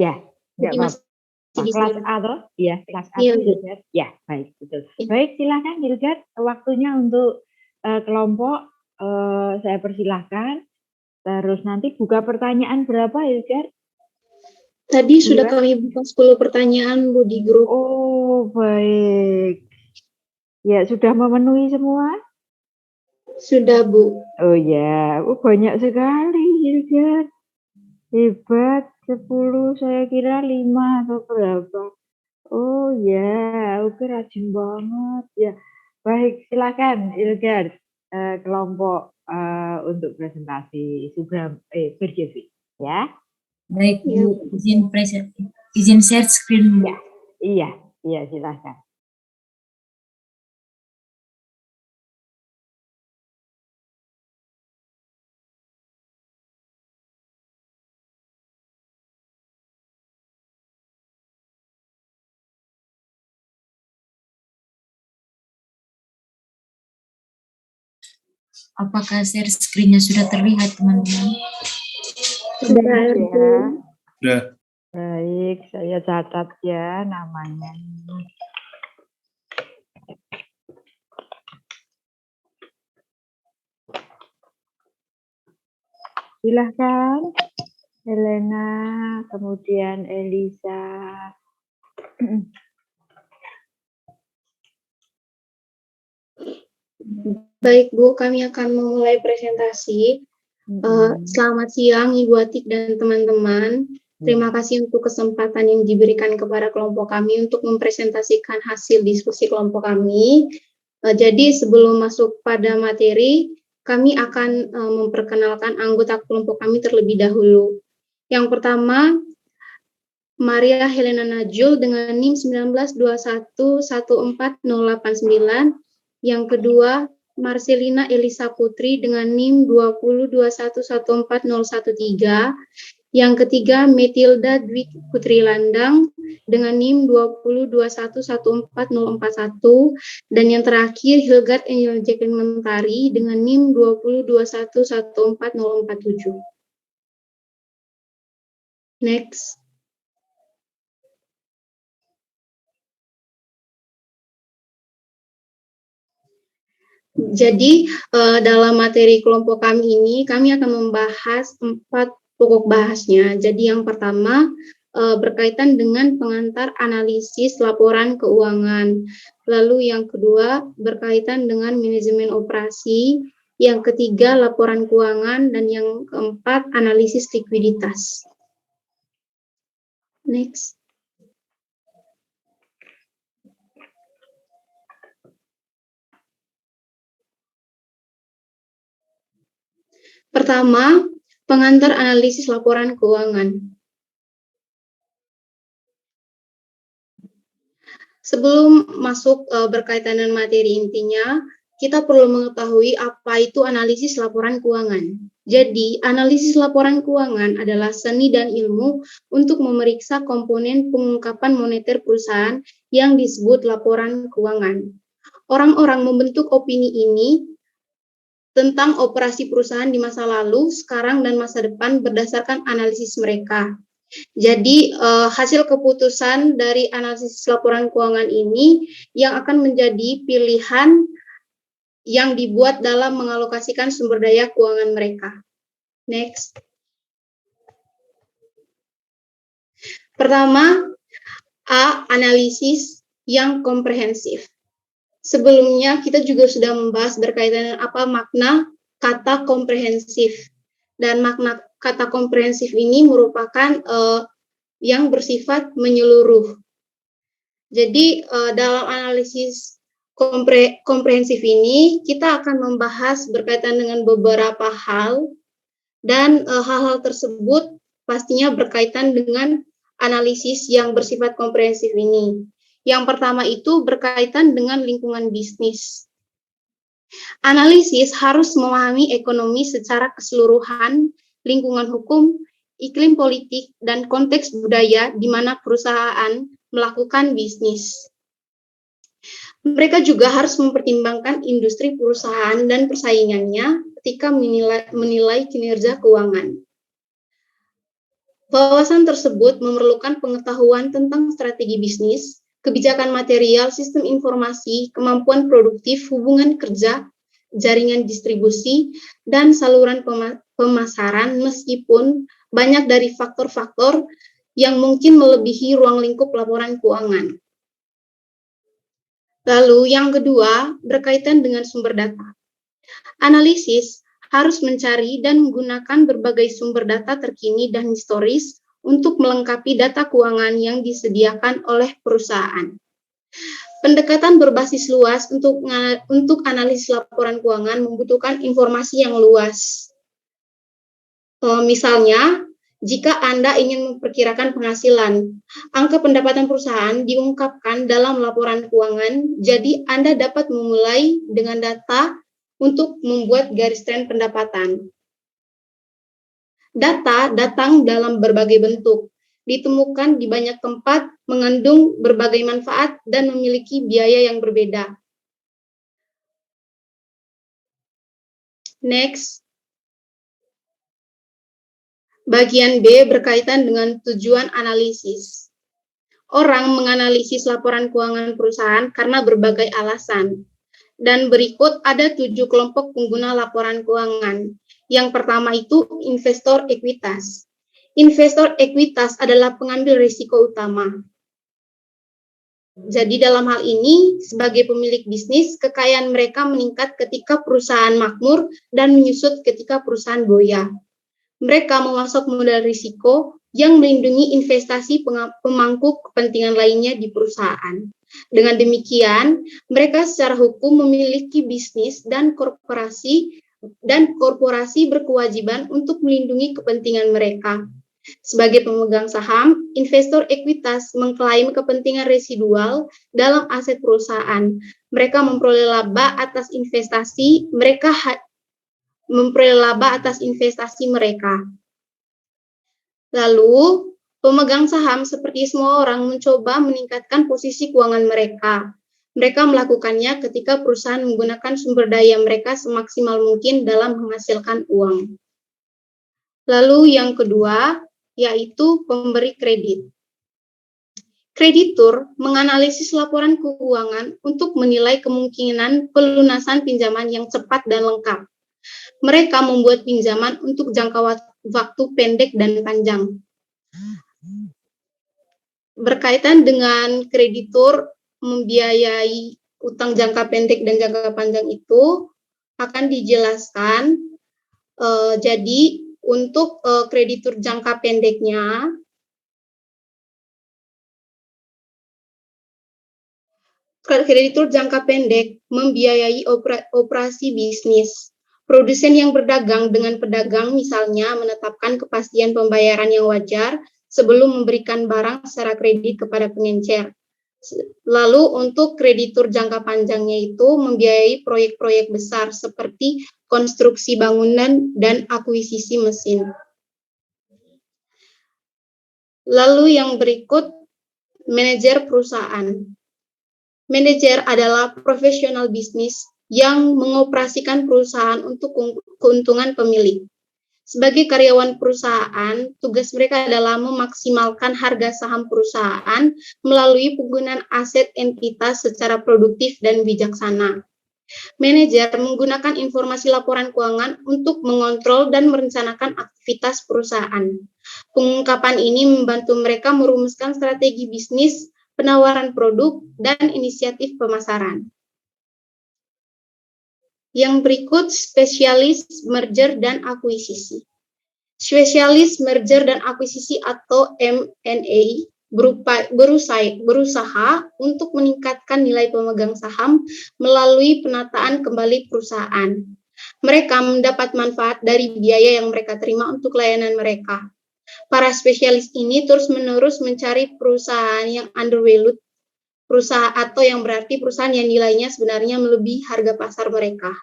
Ya, nggak Jadi apa-apa. masih bisa. Kelas A toh? Iya, kelas A Iya, tuh Bu. Hildegard? Ya, baik, betul. Iya. Baik, silakan Hildegard, waktunya untuk kelompok saya persilahkan. Terus nanti buka pertanyaan berapa Hildegard? Tadi sudah Dua? kami buka 10 pertanyaan, Bu, di grup. Oh, baik. Ya, sudah memenuhi semua? Sudah, Bu. Oh ya, banyak sekali Hildegard. Hebat, 10, saya kira 5 atau berapa. Oh ya, oke rajin banget ya. Baik, silakan Hildegard, kelompok untuk presentasi Berjevi, ya. Baik, Iya, Bu, izin share screen. Ya, iya, silakan. Apakah share screen-nya sudah terlihat, teman-teman? Sudah, Bu. Sudah. Baik, saya catat ya namanya. Silahkan, Helena, kemudian Elisa. Baik, Bu, kami akan memulai presentasi. Selamat siang, Ibu Atik dan teman-teman. Terima kasih untuk kesempatan yang diberikan kepada kelompok kami untuk mempresentasikan hasil diskusi kelompok kami. Jadi sebelum masuk pada materi, kami akan memperkenalkan anggota kelompok kami terlebih dahulu. Yang pertama, Maria Helena Najul dengan NIM 192114089. Yang kedua, Marcelina Elisa Putri dengan NIM 2021140113. Yang ketiga, Metilda Dwi Putri Landang dengan NIM 2021144041. Dan yang terakhir, Hildegard Angel Jacqueline Mentari dengan NIM 2021144047. Next. Jadi dalam materi kelompok kami ini, kami akan membahas 4 pokok bahasnya. Jadi yang pertama berkaitan dengan pengantar analisis laporan keuangan. Lalu yang kedua berkaitan dengan manajemen operasi. Yang ketiga laporan keuangan dan yang keempat analisis likuiditas. Next. Pertama, pengantar analisis laporan keuangan. Sebelum masuk berkaitan dengan materi intinya, kita perlu mengetahui apa itu analisis laporan keuangan. Jadi, analisis laporan keuangan adalah seni dan ilmu untuk memeriksa komponen pengungkapan moneter perusahaan yang disebut laporan keuangan. Orang-orang membentuk opini ini tentang operasi perusahaan di masa lalu, sekarang, dan masa depan berdasarkan analisis mereka. Jadi hasil keputusan dari analisis laporan keuangan ini yang akan menjadi pilihan yang dibuat dalam mengalokasikan sumber daya keuangan mereka. Next. Pertama, A. Analisis yang komprehensif. Sebelumnya kita juga sudah membahas berkaitan dengan apa makna kata komprehensif. Dan makna kata komprehensif ini merupakan yang bersifat menyeluruh. Jadi dalam analisis komprehensif ini kita akan membahas berkaitan dengan beberapa hal dan hal-hal tersebut pastinya berkaitan dengan analisis yang bersifat komprehensif ini. Yang pertama itu berkaitan dengan lingkungan bisnis. Analisis harus memahami ekonomi secara keseluruhan, lingkungan hukum, iklim politik, dan konteks budaya di mana perusahaan melakukan bisnis. Mereka juga harus mempertimbangkan industri perusahaan dan persaingannya ketika menilai kinerja keuangan. Wawasan tersebut memerlukan pengetahuan tentang strategi bisnis, kebijakan material, sistem informasi, kemampuan produktif, hubungan kerja, jaringan distribusi, dan saluran pemasaran, meskipun banyak dari faktor-faktor yang mungkin melebihi ruang lingkup laporan keuangan. Lalu yang kedua, berkaitan dengan sumber data. Analisis harus mencari dan menggunakan berbagai sumber data terkini dan historis untuk melengkapi data keuangan yang disediakan oleh perusahaan. Pendekatan berbasis luas untuk analisis laporan keuangan membutuhkan informasi yang luas. Misalnya, jika Anda ingin memperkirakan penghasilan, angka pendapatan perusahaan diungkapkan dalam laporan keuangan, jadi Anda dapat memulai dengan data untuk membuat garis tren pendapatan. Data datang dalam berbagai bentuk, ditemukan di banyak tempat, mengandung berbagai manfaat, dan memiliki biaya yang berbeda. Next. Bagian B berkaitan dengan tujuan analisis. Orang menganalisis laporan keuangan perusahaan karena berbagai alasan. Dan berikut ada 7 kelompok pengguna laporan keuangan. Yang pertama itu investor ekuitas. Investor ekuitas adalah pengambil risiko utama. Jadi dalam hal ini, sebagai pemilik bisnis, kekayaan mereka meningkat ketika perusahaan makmur dan menyusut ketika perusahaan goyah. Mereka memasok modal risiko yang melindungi investasi pemangku kepentingan lainnya di perusahaan. Dengan demikian, mereka secara hukum memiliki bisnis dan korporasi berkewajiban untuk melindungi kepentingan mereka. Sebagai pemegang saham, investor ekuitas mengklaim kepentingan residual dalam aset perusahaan. Mereka memperoleh laba atas investasi mereka. Lalu, pemegang saham seperti semua orang mencoba meningkatkan posisi keuangan mereka. Mereka melakukannya ketika perusahaan menggunakan sumber daya mereka semaksimal mungkin dalam menghasilkan uang. Lalu yang kedua, yaitu pemberi kredit. Kreditur menganalisis laporan keuangan untuk menilai kemungkinan pelunasan pinjaman yang cepat dan lengkap. Mereka membuat pinjaman untuk jangka waktu pendek dan panjang. Berkaitan dengan kreditur membiayai utang jangka pendek dan jangka panjang itu akan dijelaskan. Jadi untuk kreditur jangka pendeknya, kreditur jangka pendek membiayai operasi bisnis. Produsen yang berdagang dengan pedagang misalnya menetapkan kepastian pembayaran yang wajar sebelum memberikan barang secara kredit kepada pengencer. Lalu untuk kreditur jangka panjangnya itu membiayai proyek-proyek besar seperti konstruksi bangunan dan akuisisi mesin. Lalu yang berikut, manajer perusahaan. Manajer adalah profesional bisnis yang mengoperasikan perusahaan untuk keuntungan pemilik. Sebagai karyawan perusahaan, tugas mereka adalah memaksimalkan harga saham perusahaan melalui penggunaan aset entitas secara produktif dan bijaksana. Manajer menggunakan informasi laporan keuangan untuk mengontrol dan merencanakan aktivitas perusahaan. Pengungkapan ini membantu mereka merumuskan strategi bisnis, penawaran produk, dan inisiatif pemasaran. Yang berikut, spesialis merger dan akuisisi. Spesialis merger dan akuisisi atau M&A berusaha untuk meningkatkan nilai pemegang saham melalui penataan kembali perusahaan. Mereka mendapat manfaat dari biaya yang mereka terima untuk layanan mereka. Para spesialis ini terus-menerus mencari perusahaan yang undervalued, perusahaan atau yang berarti perusahaan yang nilainya sebenarnya melebihi harga pasar mereka.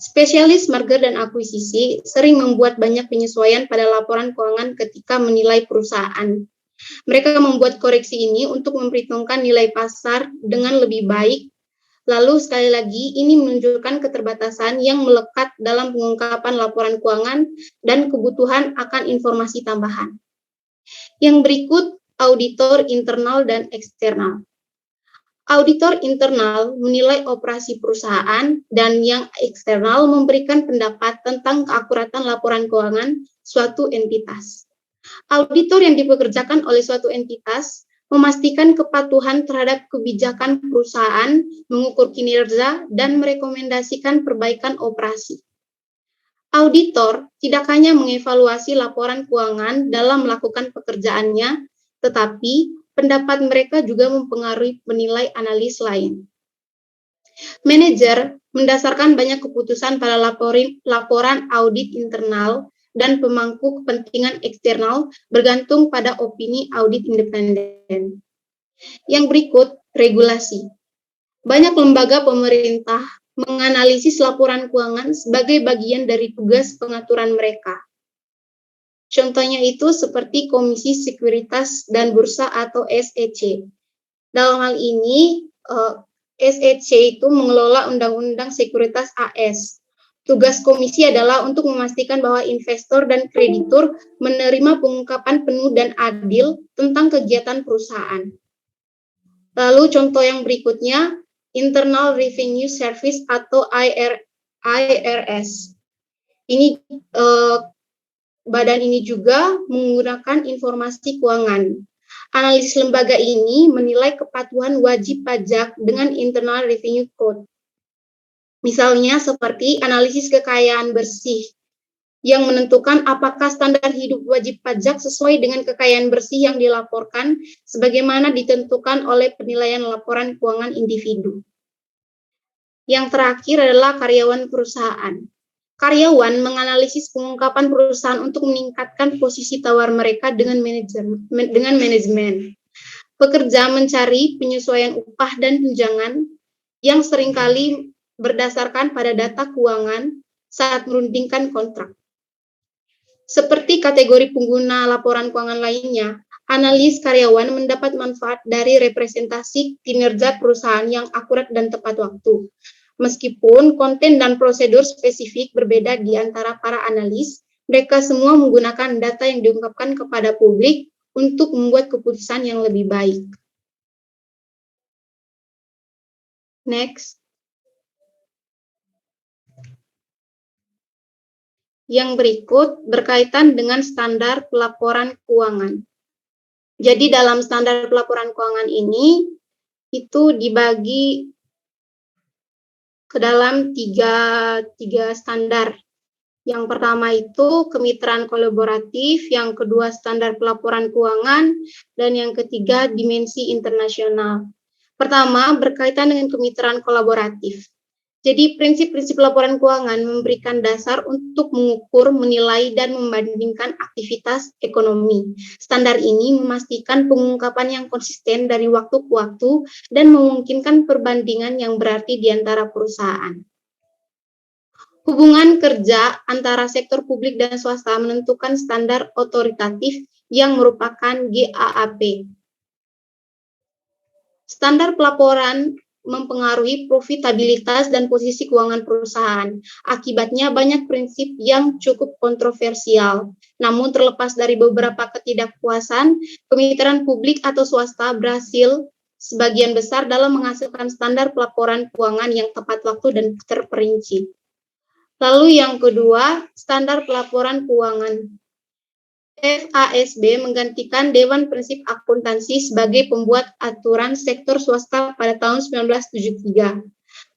Spesialis merger dan akuisisi sering membuat banyak penyesuaian pada laporan keuangan ketika menilai perusahaan. Mereka membuat koreksi ini untuk memperhitungkan nilai pasar dengan lebih baik. Lalu sekali lagi, ini menunjukkan keterbatasan yang melekat dalam pengungkapan laporan keuangan dan kebutuhan akan informasi tambahan. Yang berikut, auditor internal dan eksternal. Auditor internal menilai operasi perusahaan dan yang eksternal memberikan pendapat tentang keakuratan laporan keuangan suatu entitas. Auditor yang dipekerjakan oleh suatu entitas memastikan kepatuhan terhadap kebijakan perusahaan, mengukur kinerja, dan merekomendasikan perbaikan operasi. Auditor tidak hanya mengevaluasi laporan keuangan dalam melakukan pekerjaannya, tetapi pendapat mereka juga mempengaruhi penilai analis lain. Manajer mendasarkan banyak keputusan pada laporan audit internal dan pemangku kepentingan eksternal bergantung pada opini audit independen. Yang berikut, regulasi. Banyak lembaga pemerintah menganalisis laporan keuangan sebagai bagian dari tugas pengaturan mereka. Contohnya itu seperti Komisi Sekuritas dan Bursa atau SEC. Dalam hal ini, SEC itu mengelola Undang-Undang Sekuritas AS. Tugas komisi adalah untuk memastikan bahwa investor dan kreditur menerima pengungkapan penuh dan adil tentang kegiatan perusahaan. Lalu contoh yang berikutnya, Internal Revenue Service atau IRS. Ini badan ini juga menggunakan informasi keuangan. Analis lembaga ini menilai kepatuhan wajib pajak dengan Internal Revenue Code. Misalnya seperti analisis kekayaan bersih yang menentukan apakah standar hidup wajib pajak sesuai dengan kekayaan bersih yang dilaporkan sebagaimana ditentukan oleh penilaian laporan keuangan individu. Yang terakhir adalah karyawan perusahaan. Karyawan menganalisis pengungkapan perusahaan untuk meningkatkan posisi tawar mereka dengan manajemen. Pekerja mencari penyesuaian upah dan tunjangan yang seringkali berdasarkan pada data keuangan saat merundingkan kontrak. Seperti kategori pengguna laporan keuangan lainnya, analis karyawan mendapat manfaat dari representasi kinerja perusahaan yang akurat dan tepat waktu. Meskipun konten dan prosedur spesifik berbeda di antara para analis, mereka semua menggunakan data yang diungkapkan kepada publik untuk membuat keputusan yang lebih baik. Next. Yang berikut berkaitan dengan standar pelaporan keuangan. Jadi dalam standar pelaporan keuangan ini, itu dibagi ke dalam tiga standar. Yang pertama itu kemitraan kolaboratif, yang kedua standar pelaporan keuangan, dan yang ketiga dimensi internasional. Pertama, berkaitan dengan kemitraan kolaboratif. Jadi prinsip-prinsip laporan keuangan memberikan dasar untuk mengukur, menilai, dan membandingkan aktivitas ekonomi. Standar ini memastikan pengungkapan yang konsisten dari waktu ke waktu dan memungkinkan perbandingan yang berarti di antara perusahaan. Hubungan kerja antara sektor publik dan swasta menentukan standar otoritatif yang merupakan GAAP. Standar pelaporan mempengaruhi profitabilitas dan posisi keuangan perusahaan. Akibatnya banyak prinsip yang cukup kontroversial. Namun terlepas dari beberapa ketidakpuasan, kemitraan publik atau swasta berhasil sebagian besar dalam menghasilkan standar pelaporan keuangan yang tepat waktu dan terperinci. Lalu yang kedua, standar pelaporan keuangan. FASB menggantikan Dewan Prinsip Akuntansi sebagai pembuat aturan sektor swasta pada tahun 1973.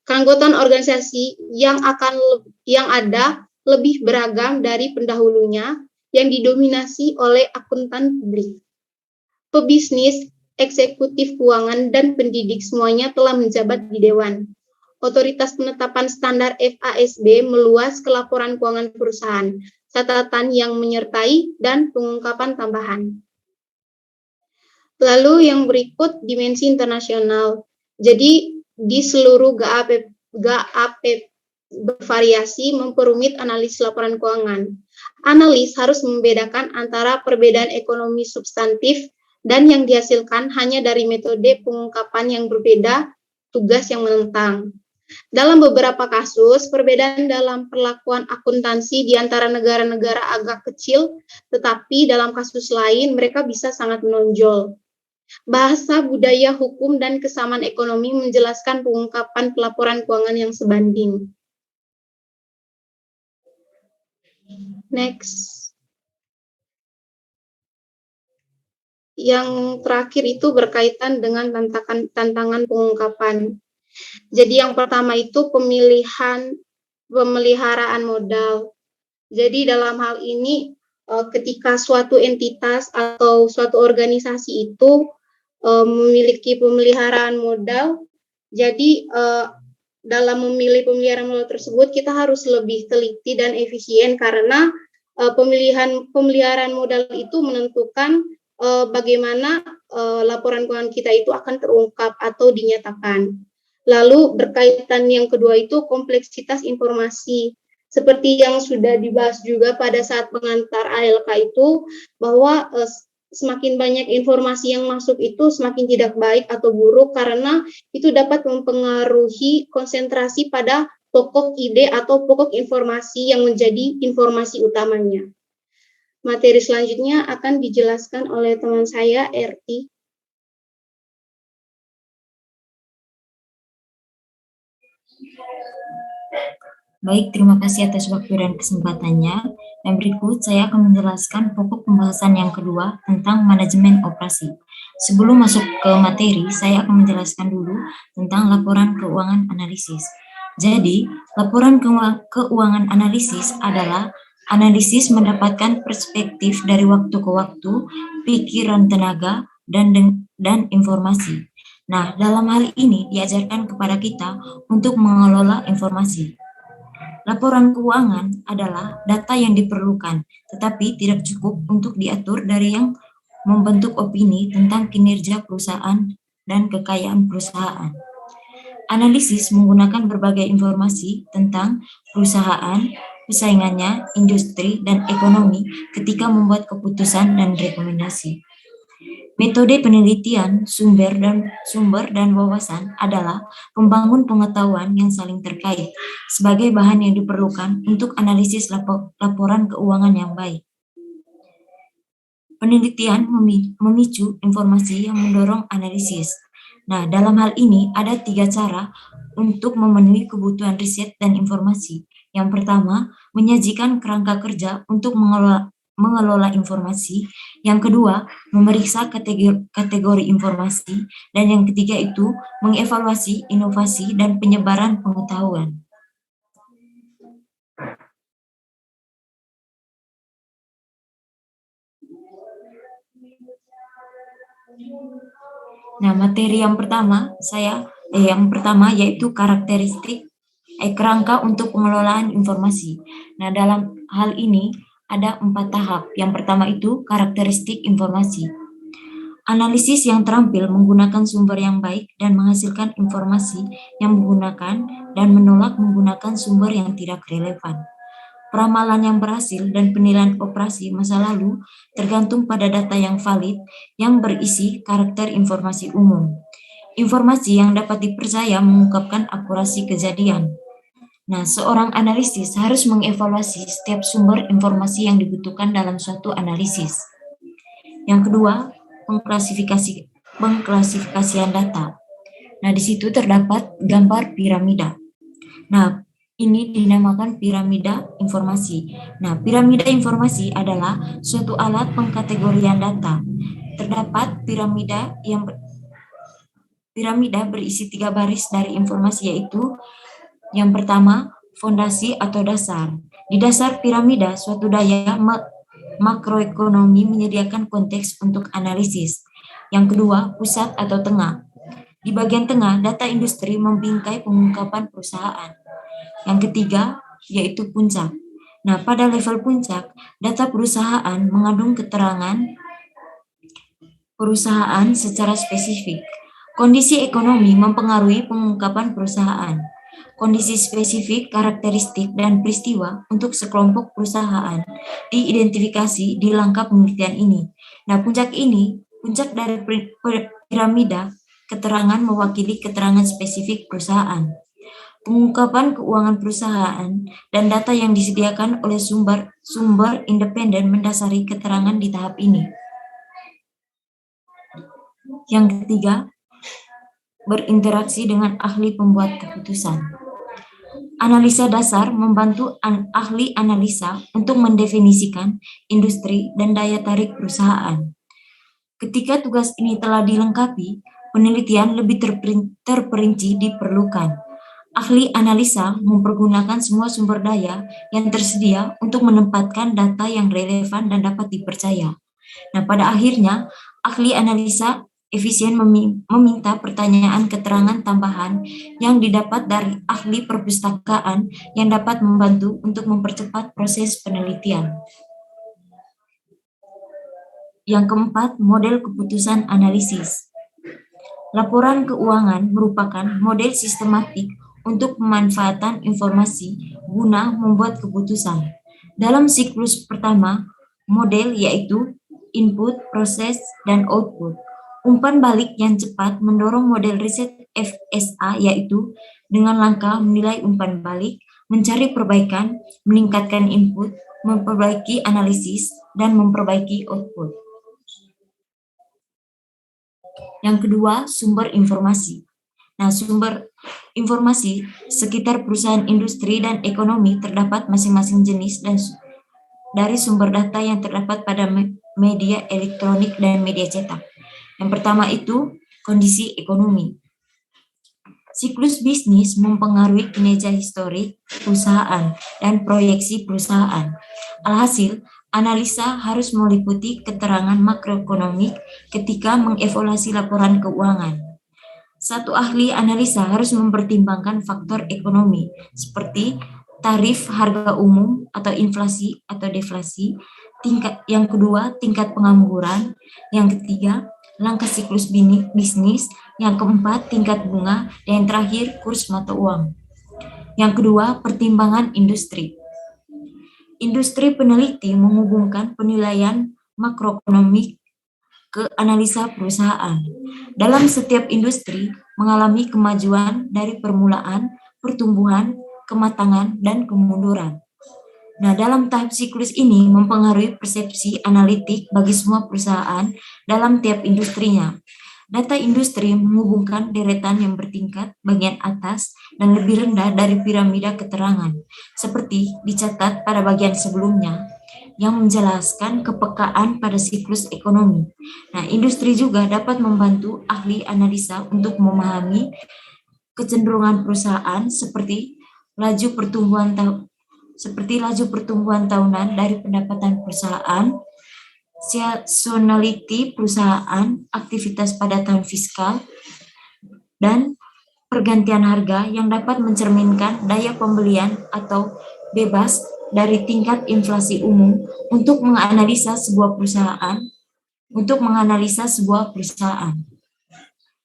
Keanggotaan organisasi yang ada lebih beragam dari pendahulunya yang didominasi oleh akuntan publik. Pebisnis, eksekutif keuangan, dan pendidik semuanya telah menjabat di Dewan. Otoritas penetapan standar FASB meluas ke laporan keuangan perusahaan, catatan yang menyertai, dan pengungkapan tambahan. Lalu yang berikut dimensi internasional. Jadi di seluruh GAAP bervariasi memperumit analisis laporan keuangan. Analis harus membedakan antara perbedaan ekonomi substantif dan yang dihasilkan hanya dari metode pengungkapan yang berbeda, tugas yang menentang. Dalam beberapa kasus, perbedaan dalam perlakuan akuntansi di antara negara-negara agak kecil, tetapi dalam kasus lain mereka bisa sangat menonjol. Bahasa, budaya, hukum, dan kesamaan ekonomi menjelaskan pengungkapan pelaporan keuangan yang sebanding. Next. Yang terakhir itu berkaitan dengan tantangan pengungkapan. Jadi yang pertama itu pemeliharaan modal. Jadi dalam hal ini ketika suatu entitas atau suatu organisasi itu memiliki pemeliharaan modal, jadi dalam memilih pemeliharaan modal tersebut kita harus lebih teliti dan efisien karena pemeliharaan modal itu menentukan bagaimana laporan keuangan kita itu akan terungkap atau dinyatakan. Lalu berkaitan yang kedua itu kompleksitas informasi. Seperti yang sudah dibahas juga pada saat pengantar ALK itu, bahwa semakin banyak informasi yang masuk itu semakin tidak baik atau buruk karena itu dapat mempengaruhi konsentrasi pada pokok ide atau pokok informasi yang menjadi informasi utamanya. Materi selanjutnya akan dijelaskan oleh teman saya, Erti. Baik, terima kasih atas waktu dan kesempatannya. Dan berikut saya akan menjelaskan pokok pembahasan yang kedua tentang manajemen operasi. Sebelum masuk ke materi, saya akan menjelaskan dulu tentang laporan keuangan analisis. Jadi, laporan keuangan analisis adalah analisis mendapatkan perspektif dari waktu ke waktu, pikiran, tenaga, dan informasi. Nah, dalam hal ini diajarkan kepada kita untuk mengelola informasi. Laporan keuangan adalah data yang diperlukan, tetapi tidak cukup untuk diatur dari yang membentuk opini tentang kinerja perusahaan dan kekayaan perusahaan. Analisis menggunakan berbagai informasi tentang perusahaan, persaingannya, industri, dan ekonomi ketika membuat keputusan dan rekomendasi. Metode penelitian sumber dan wawasan adalah membangun pengetahuan yang saling terkait sebagai bahan yang diperlukan untuk analisis laporan keuangan yang baik. Penelitian memicu informasi yang mendorong analisis. Nah, dalam hal ini ada 3 cara untuk memenuhi kebutuhan riset dan informasi. Yang pertama, menyajikan kerangka kerja untuk mengelola informasi. Yang kedua, memeriksa kategori informasi. Dan yang ketiga itu, mengevaluasi inovasi dan penyebaran pengetahuan. Nah, materi yang pertama yaitu karakteristik kerangka untuk pengelolaan informasi. Nah, dalam hal ini ada 4 tahap. Yang pertama itu karakteristik informasi. Analisis yang terampil menggunakan sumber yang baik dan menghasilkan informasi yang menggunakan dan menolak menggunakan sumber yang tidak relevan. Peramalan yang berhasil dan penilaian operasi masa lalu tergantung pada data yang valid yang berisi karakter informasi umum. Informasi yang dapat dipercaya mengungkapkan akurasi kejadian. Nah, seorang analisis harus mengevaluasi setiap sumber informasi yang dibutuhkan dalam suatu analisis. Yang kedua, pengklasifikasian data. Nah, di situ terdapat gambar piramida. Nah, ini dinamakan piramida informasi. Nah, piramida informasi adalah suatu alat pengkategorian data. Terdapat piramida berisi 3 baris dari informasi, yaitu yang pertama, fondasi atau dasar. Di dasar piramida, suatu daya makroekonomi menyediakan konteks untuk analisis. Yang kedua, pusat atau tengah. Di bagian tengah, data industri membingkai pengungkapan perusahaan. Yang ketiga, yaitu puncak. Nah, pada level puncak, data perusahaan mengandung keterangan perusahaan secara spesifik. Kondisi ekonomi mempengaruhi pengungkapan perusahaan. Kondisi spesifik, karakteristik, dan peristiwa untuk sekelompok perusahaan diidentifikasi di langkah penelitian ini. Nah, puncak dari piramida keterangan mewakili keterangan spesifik perusahaan. Pengungkapan keuangan perusahaan dan data yang disediakan oleh sumber independen mendasari keterangan di tahap ini. Yang ketiga, berinteraksi dengan ahli pembuat keputusan. Analisa dasar membantu ahli analisa untuk mendefinisikan industri dan daya tarik perusahaan. Ketika tugas ini telah dilengkapi, penelitian lebih terperinci diperlukan. Ahli analisa mempergunakan semua sumber daya yang tersedia untuk menempatkan data yang relevan dan dapat dipercaya. Nah, pada akhirnya, ahli analisa efisien meminta pertanyaan keterangan tambahan yang didapat dari ahli perpustakaan yang dapat membantu untuk mempercepat proses penelitian. Yang keempat, model keputusan analisis. Laporan keuangan merupakan model sistematik untuk pemanfaatan informasi guna membuat keputusan. Dalam siklus pertama, model yaitu input, proses, dan output. Umpan balik yang cepat mendorong model riset FSA yaitu dengan langkah menilai umpan balik, mencari perbaikan, meningkatkan input, memperbaiki analisis, dan memperbaiki output. Yang kedua, sumber informasi. Nah, sumber informasi sekitar perusahaan industri dan ekonomi terdapat masing-masing jenis dan dari sumber data yang terdapat pada media elektronik dan media cetak. Yang pertama itu kondisi ekonomi. Siklus bisnis mempengaruhi kinerja historik perusahaan dan proyeksi perusahaan. Alhasil, analisa harus meliputi keterangan makroekonomik ketika mengevaluasi laporan keuangan. Satu ahli analisa harus mempertimbangkan faktor ekonomi seperti tarif harga umum atau inflasi atau deflasi, yang kedua tingkat pengangguran, yang ketiga langkah siklus bisnis, yang keempat tingkat bunga, dan yang terakhir kurs mata uang. Yang kedua, pertimbangan industri. Industri peneliti menghubungkan penilaian makroekonomik ke analisa perusahaan. Dalam setiap industri mengalami kemajuan dari permulaan, pertumbuhan, kematangan, dan kemunduran. Nah, dalam tahap siklus ini mempengaruhi persepsi analitik bagi semua perusahaan dalam tiap industrinya. Data industri menghubungkan deretan yang bertingkat bagian atas dan lebih rendah dari piramida keterangan, seperti dicatat pada bagian sebelumnya, yang menjelaskan kepekaan pada siklus ekonomi. Nah, industri juga dapat membantu ahli analisa untuk memahami kecenderungan perusahaan seperti laju pertumbuhan tahunan dari pendapatan perusahaan, seasonality perusahaan, aktivitas pada tahun fiskal, dan pergantian harga yang dapat mencerminkan daya pembelian atau bebas dari tingkat inflasi umum untuk menganalisa sebuah perusahaan.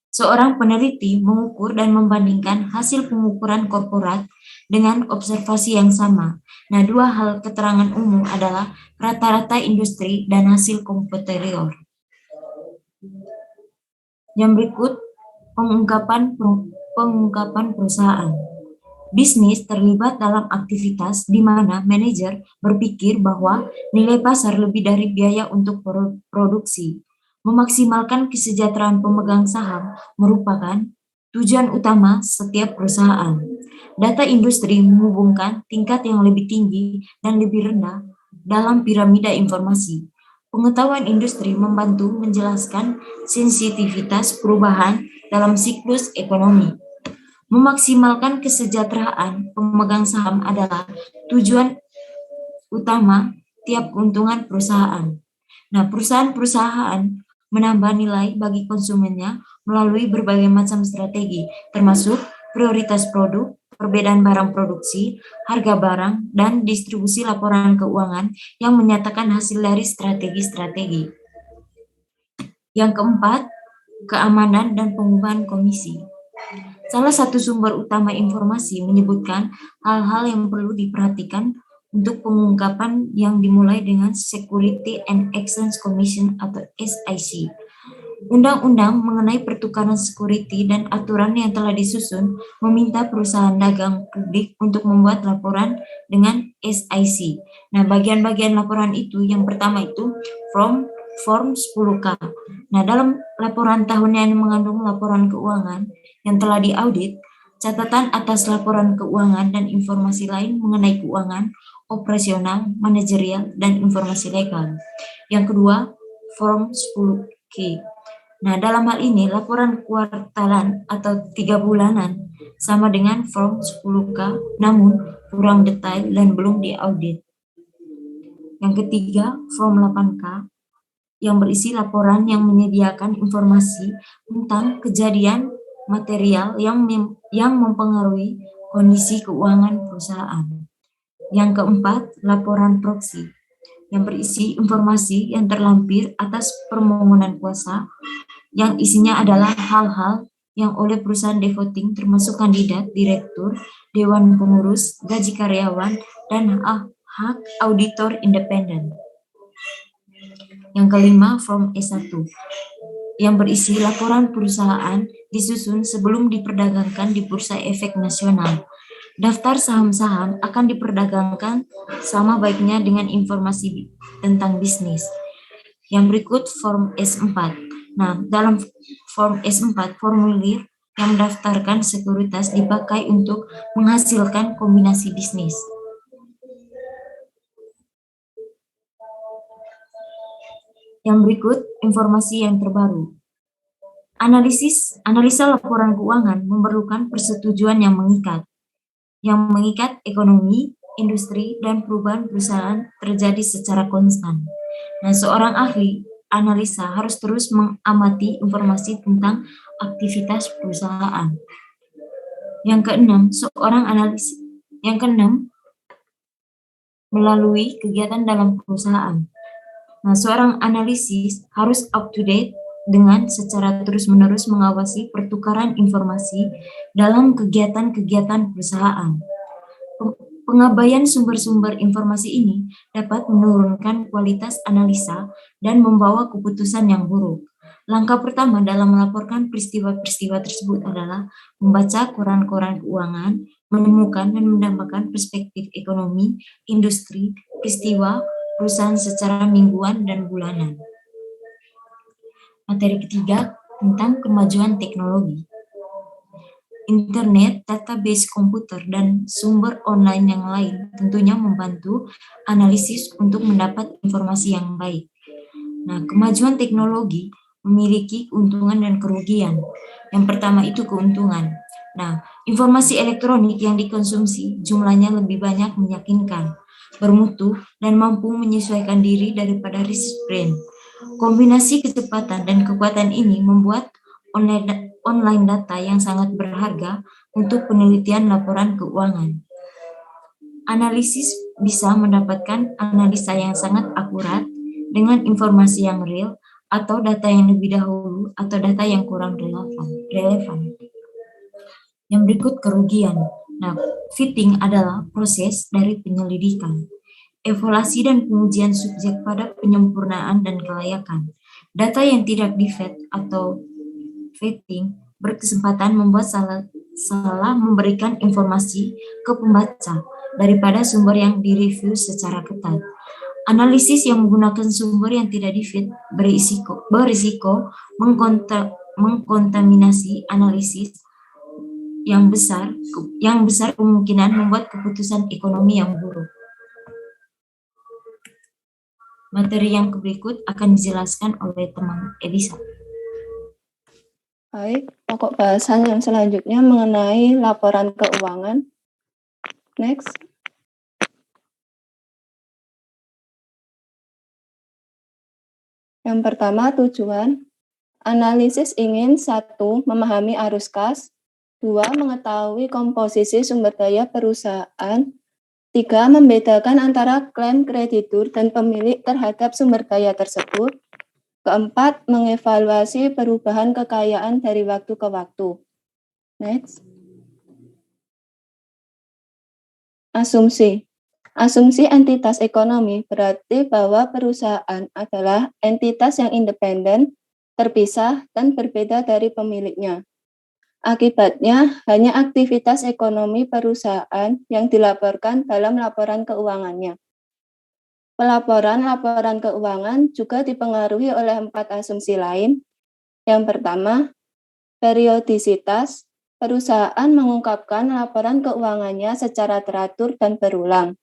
Seorang peneliti mengukur dan membandingkan hasil pengukuran korporat dengan observasi yang sama. Nah, dua hal keterangan umum adalah rata-rata industri dan hasil kompetitor. Yang berikut, pengungkapan perusahaan. Bisnis terlibat dalam aktivitas di mana manajer berpikir bahwa nilai pasar lebih dari biaya untuk produksi. Memaksimalkan kesejahteraan pemegang saham merupakan tujuan utama setiap perusahaan. Data industri menghubungkan tingkat yang lebih tinggi dan lebih rendah dalam piramida informasi. Pengetahuan industri membantu menjelaskan sensitivitas perubahan dalam siklus ekonomi. Memaksimalkan kesejahteraan pemegang saham adalah tujuan utama tiap keuntungan perusahaan. Nah, perusahaan menambah nilai bagi konsumennya melalui berbagai macam strategi, termasuk prioritas produk, perbedaan barang produksi, harga barang, dan distribusi laporan keuangan yang menyatakan hasil dari strategi-strategi. Yang keempat, keamanan dan pengumuman komisi. Salah satu sumber utama informasi menyebutkan hal-hal yang perlu diperhatikan untuk pengungkapan yang dimulai dengan Security and Exchange Commission atau SEC. Undang-undang mengenai pertukaran security dan aturan yang telah disusun meminta perusahaan dagang publik untuk membuat laporan dengan SIC. Nah, bagian-bagian laporan itu, yang pertama itu Form 10K. Nah, dalam laporan tahunan yang mengandung laporan keuangan yang telah diaudit, catatan atas laporan keuangan dan informasi lain mengenai keuangan, operasional, manajerial, dan informasi legal. Yang kedua, Form 10K. Nah, dalam hal ini, laporan kuartalan atau 3 bulanan sama dengan Form 10K, namun kurang detail dan belum diaudit. Yang ketiga, Form 8K, yang berisi laporan yang menyediakan informasi tentang kejadian material yang mempengaruhi kondisi keuangan perusahaan. Yang keempat, laporan proksi, yang berisi informasi yang terlampir atas permohonan kuasa, yang isinya adalah hal-hal yang oleh perusahaan devoting termasuk kandidat, direktur, dewan pengurus, gaji karyawan, dan hak auditor independen. Yang kelima, Form S1, yang berisi laporan perusahaan disusun sebelum diperdagangkan di Bursa Efek Nasional. Daftar saham-saham akan diperdagangkan sama baiknya dengan informasi tentang bisnis. Yang berikut Form S4. Nah, dalam Form S4, formulir yang mendaftarkan sekuritas dipakai untuk menghasilkan kombinasi bisnis. Yang berikut informasi yang terbaru. Analisa laporan keuangan memerlukan persetujuan yang mengikat ekonomi, industri, dan perubahan perusahaan terjadi secara konstan. Nah, seorang ahli analisa harus terus mengamati informasi tentang aktivitas perusahaan. Yang keenam, melalui kegiatan dalam perusahaan. Nah, seorang analisis harus up to date dengan secara terus-menerus mengawasi pertukaran informasi dalam kegiatan-kegiatan perusahaan. Pengabaian sumber-sumber informasi ini dapat menurunkan kualitas analisa dan membawa keputusan yang buruk. Langkah pertama dalam melaporkan peristiwa-peristiwa tersebut adalah membaca koran-koran keuangan, menemukan dan menambahkan perspektif ekonomi, industri, peristiwa, perusahaan secara mingguan dan bulanan. Materi ketiga tentang kemajuan teknologi. Internet, database komputer, dan sumber online yang lain tentunya membantu analisis untuk mendapat informasi yang baik. Nah, kemajuan teknologi memiliki keuntungan dan kerugian. Yang pertama itu keuntungan. Nah, informasi elektronik yang dikonsumsi jumlahnya lebih banyak meyakinkan, bermutu, dan mampu menyesuaikan diri daripada restraint. Kombinasi kecepatan dan kekuatan ini membuat online data yang sangat berharga untuk penelitian laporan keuangan. Analisis bisa mendapatkan analisa yang sangat akurat dengan informasi yang real atau data yang lebih dahulu atau data yang kurang relevan. Yang berikut kerugian. Nah, fitting adalah proses dari penyelidikan, evaluasi dan pengujian subjek pada penyempurnaan dan kelayakan. Data yang tidak di-vet atau vetting berkesempatan membuat salah memberikan informasi ke pembaca daripada sumber yang direview secara ketat. Analisis yang menggunakan sumber yang tidak di-vet berisiko mengkontaminasi analisis yang besar kemungkinan membuat keputusan ekonomi yang buruk. Materi yang berikut akan dijelaskan oleh teman Elisa. Baik, pokok bahasan yang selanjutnya mengenai laporan keuangan. Next. Yang pertama, tujuan. Analisis ingin 1. Memahami arus kas, 2. Mengetahui komposisi sumber daya perusahaan, 3. Membedakan antara klaim kreditur dan pemilik terhadap sumber daya tersebut, keempat, mengevaluasi perubahan kekayaan dari waktu ke waktu. Next. Asumsi. Asumsi entitas ekonomi berarti bahwa perusahaan adalah entitas yang independen, terpisah, dan berbeda dari pemiliknya. Akibatnya, hanya aktivitas ekonomi perusahaan yang dilaporkan dalam laporan keuangannya. Pelaporan laporan keuangan juga dipengaruhi oleh 4 asumsi lain. Yang pertama, periodisitas. Perusahaan mengungkapkan laporan keuangannya secara teratur dan berulang.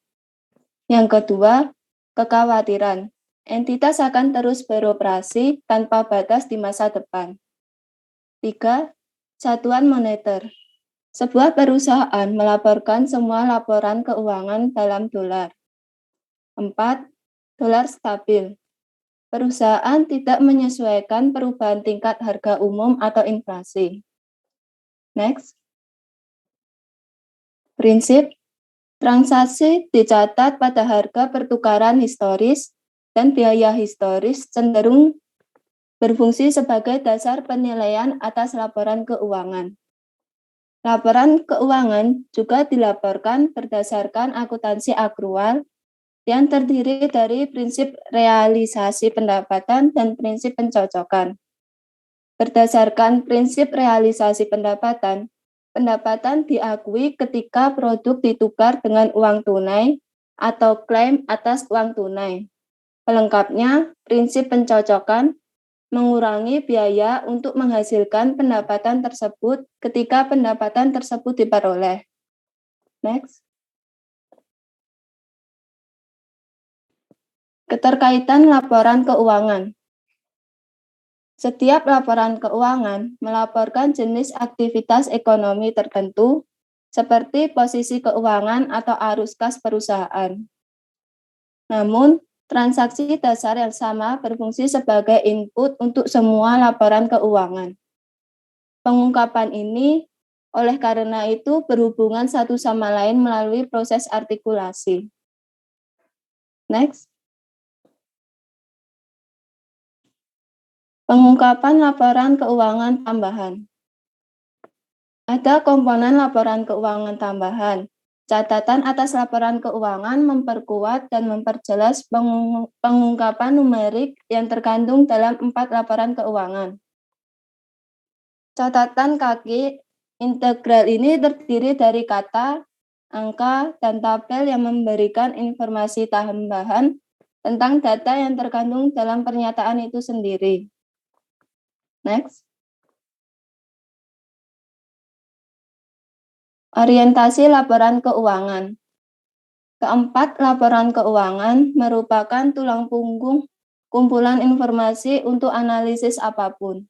Yang kedua, kekhawatiran. Entitas akan terus beroperasi tanpa batas di masa depan. 3. Satuan moneter. Sebuah perusahaan melaporkan semua laporan keuangan dalam dolar. 4. Dolar stabil. Perusahaan tidak menyesuaikan perubahan tingkat harga umum atau inflasi. Next. Prinsip. Transaksi dicatat pada harga pertukaran historis dan biaya historis cenderung berfungsi sebagai dasar penilaian atas laporan keuangan. Laporan keuangan juga dilaporkan berdasarkan akuntansi akrual yang terdiri dari prinsip realisasi pendapatan dan prinsip pencocokan. Berdasarkan prinsip realisasi pendapatan, pendapatan diakui ketika produk ditukar dengan uang tunai atau klaim atas uang tunai. Pelengkapnya, prinsip pencocokan mengurangi biaya untuk menghasilkan pendapatan tersebut ketika pendapatan tersebut diperoleh. Next. Keterkaitan laporan keuangan. Setiap laporan keuangan melaporkan jenis aktivitas ekonomi tertentu, seperti posisi keuangan atau arus kas perusahaan. Namun, transaksi dasar yang sama berfungsi sebagai input untuk semua laporan keuangan. Pengungkapan ini, oleh karena itu, berhubungan satu sama lain melalui proses artikulasi. Next. Pengungkapan laporan keuangan tambahan. Ada komponen laporan keuangan tambahan. Catatan atas laporan keuangan memperkuat dan memperjelas pengungkapan numerik yang terkandung dalam 4 laporan keuangan. Catatan kaki integral ini terdiri dari kata, angka, dan tabel yang memberikan informasi tambahan tentang data yang terkandung dalam pernyataan itu sendiri. Next. Orientasi laporan keuangan. Keempat, laporan keuangan merupakan tulang punggung kumpulan informasi untuk analisis apapun.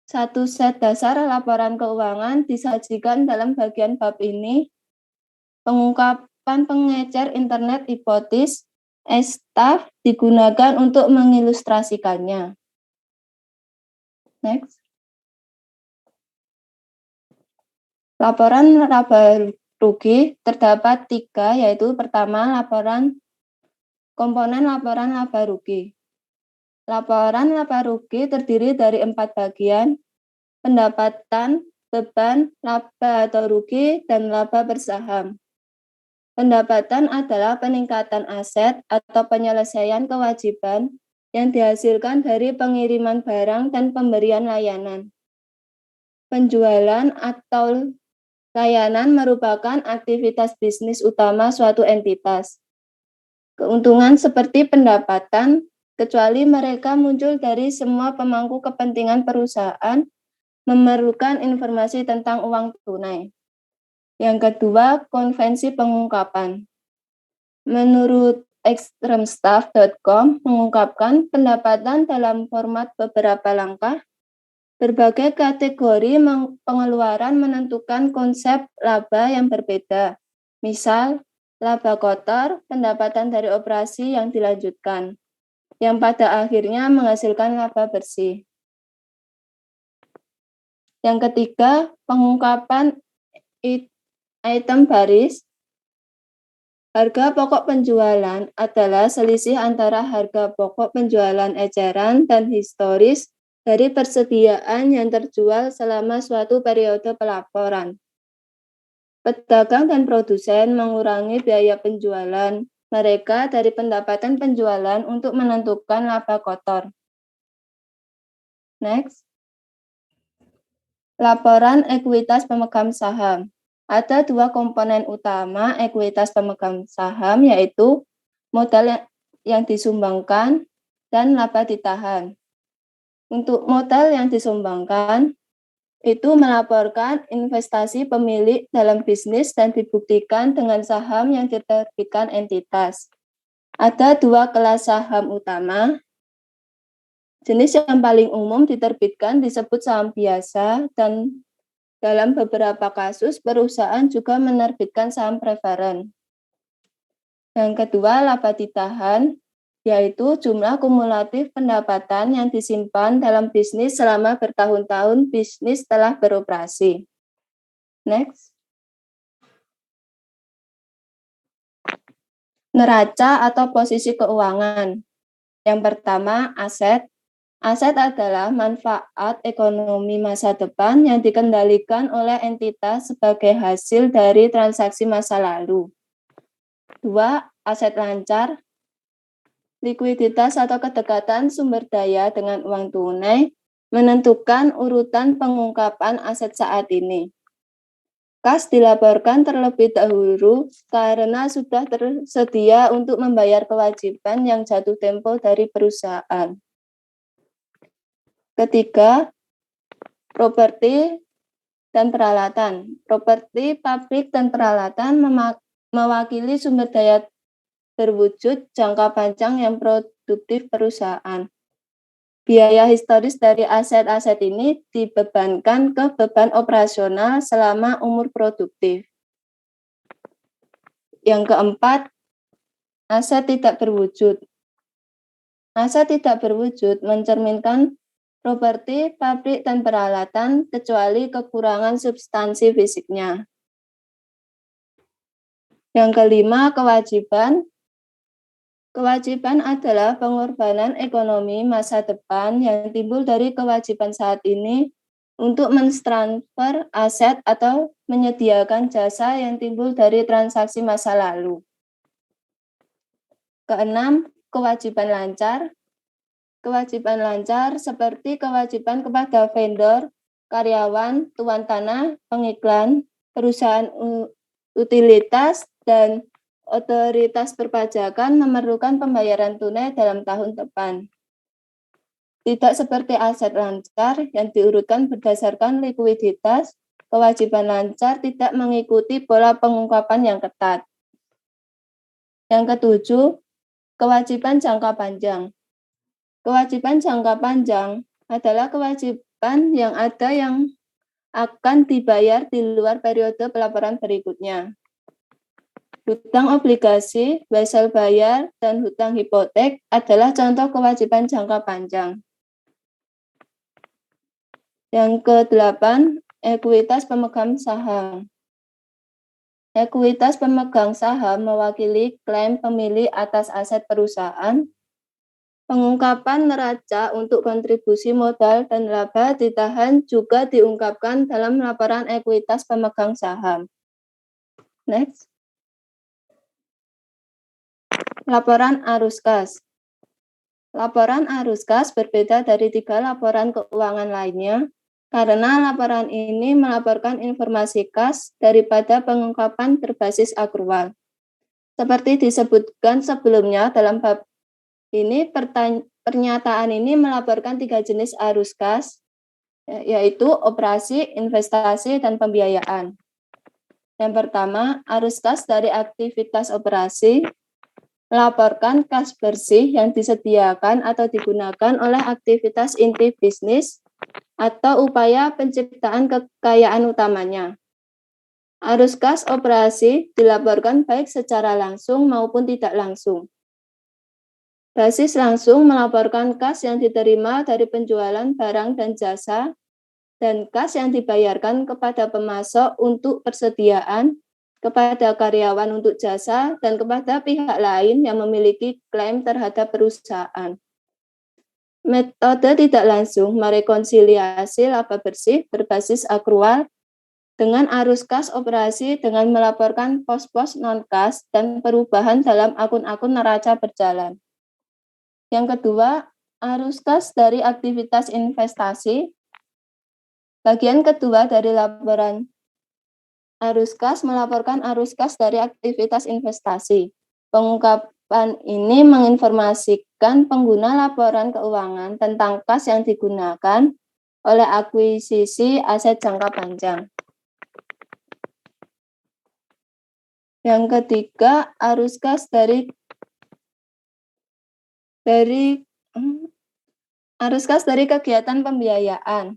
Satu set dasar laporan keuangan disajikan dalam bagian bab ini. Pengungkapan pengecer internet hipotesis ESTAF digunakan untuk mengilustrasikannya. Next. Laporan laba rugi terdapat 3, yaitu pertama, komponen laporan laba rugi. Laporan laba rugi terdiri dari 4 bagian, pendapatan, beban, laba atau rugi, dan laba bersaham. Pendapatan adalah peningkatan aset atau penyelesaian kewajiban yang dihasilkan dari pengiriman barang dan pemberian layanan. Penjualan atau layanan merupakan aktivitas bisnis utama suatu entitas. Keuntungan seperti pendapatan, kecuali mereka muncul dari semua pemangku kepentingan perusahaan, memerlukan informasi tentang uang tunai. Yang kedua, konvensi pengungkapan. Menurut extremestaff.com mengungkapkan pendapatan dalam format beberapa langkah. Berbagai kategori pengeluaran menentukan konsep laba yang berbeda. Misal, laba kotor, pendapatan dari operasi yang dilanjutkan, yang pada akhirnya menghasilkan laba bersih. Yang ketiga, pengungkapan item baris. Harga pokok penjualan adalah selisih antara harga pokok penjualan eceran dan historis dari persediaan yang terjual selama suatu periode pelaporan. Pedagang dan produsen mengurangi biaya penjualan mereka dari pendapatan penjualan untuk menentukan laba kotor. Next. Laporan ekuitas pemegang saham. Ada dua komponen utama ekuitas pemegang saham, yaitu modal yang disumbangkan dan laba ditahan. Untuk modal yang disumbangkan, itu melaporkan investasi pemilik dalam bisnis dan dibuktikan dengan saham yang diterbitkan entitas. Ada dua kelas saham utama. Jenis yang paling umum diterbitkan disebut saham biasa, dan dalam beberapa kasus perusahaan juga menerbitkan saham preferen. Yang kedua, laba ditahan, yaitu jumlah kumulatif pendapatan yang disimpan dalam bisnis selama bertahun-tahun bisnis telah beroperasi. Next. Neraca atau posisi keuangan. Yang pertama, aset. Aset adalah manfaat ekonomi masa depan yang dikendalikan oleh entitas sebagai hasil dari transaksi masa lalu. 2. Aset lancar. Likuiditas atau kedekatan sumber daya dengan uang tunai menentukan urutan pengungkapan aset saat ini. Kas dilaporkan terlebih dahulu karena sudah tersedia untuk membayar kewajiban yang jatuh tempo dari perusahaan. Ketiga, properti dan peralatan. Properti, pabrik, dan peralatan mewakili sumber daya berwujud jangka panjang yang produktif perusahaan. Biaya historis dari aset-aset ini dibebankan ke beban operasional selama umur produktif. Yang keempat, aset tidak berwujud. Aset tidak berwujud mencerminkan properti, pabrik, dan peralatan kecuali kekurangan substansi fisiknya. Yang kelima, kewajiban. Kewajiban adalah pengorbanan ekonomi masa depan yang timbul dari kewajiban saat ini untuk mentransfer aset atau menyediakan jasa yang timbul dari transaksi masa lalu. Keenam, kewajiban lancar. Kewajiban lancar seperti kewajiban kepada vendor, karyawan, tuan tanah, pengiklan, perusahaan utilitas, dan otoritas perpajakan memerlukan pembayaran tunai dalam tahun depan. Tidak seperti aset lancar yang diurutkan berdasarkan likuiditas, kewajiban lancar tidak mengikuti pola pengungkapan yang ketat. Yang ketujuh, kewajiban jangka panjang. Kewajiban jangka panjang adalah kewajiban yang ada yang akan dibayar di luar periode pelaporan berikutnya. Hutang obligasi, wesel bayar, dan hutang hipotek adalah contoh kewajiban jangka panjang. Yang ke-8, ekuitas pemegang saham. Ekuitas pemegang saham mewakili klaim pemilik atas aset perusahaan. Pengungkapan neraca untuk kontribusi modal dan laba ditahan juga diungkapkan dalam laporan ekuitas pemegang saham. Next. Laporan arus kas. Laporan arus kas berbeda dari 3 laporan keuangan lainnya karena laporan ini melaporkan informasi kas daripada pengungkapan berbasis akrual. Seperti disebutkan sebelumnya dalam bab ini, pernyataan ini melaporkan 3 jenis arus kas, yaitu operasi, investasi, dan pembiayaan. Yang pertama, arus kas dari aktivitas operasi, melaporkan kas bersih yang disediakan atau digunakan oleh aktivitas inti bisnis atau upaya penciptaan kekayaan utamanya. Arus kas operasi dilaporkan baik secara langsung maupun tidak langsung. Basis langsung melaporkan kas yang diterima dari penjualan barang dan jasa, dan kas yang dibayarkan kepada pemasok untuk persediaan, kepada karyawan untuk jasa, dan kepada pihak lain yang memiliki klaim terhadap perusahaan. Metode tidak langsung merekonsiliasi laba bersih berbasis akrual dengan arus kas operasi dengan melaporkan pos-pos non-kas dan perubahan dalam akun-akun neraca berjalan. Yang kedua, Arus kas dari aktivitas investasi. Bagian kedua dari laporan arus kas melaporkan arus kas dari aktivitas investasi. Pengungkapan ini menginformasikan pengguna laporan keuangan tentang kas yang digunakan oleh akuisisi aset jangka panjang. Yang ketiga, arus kas dari kegiatan pembiayaan.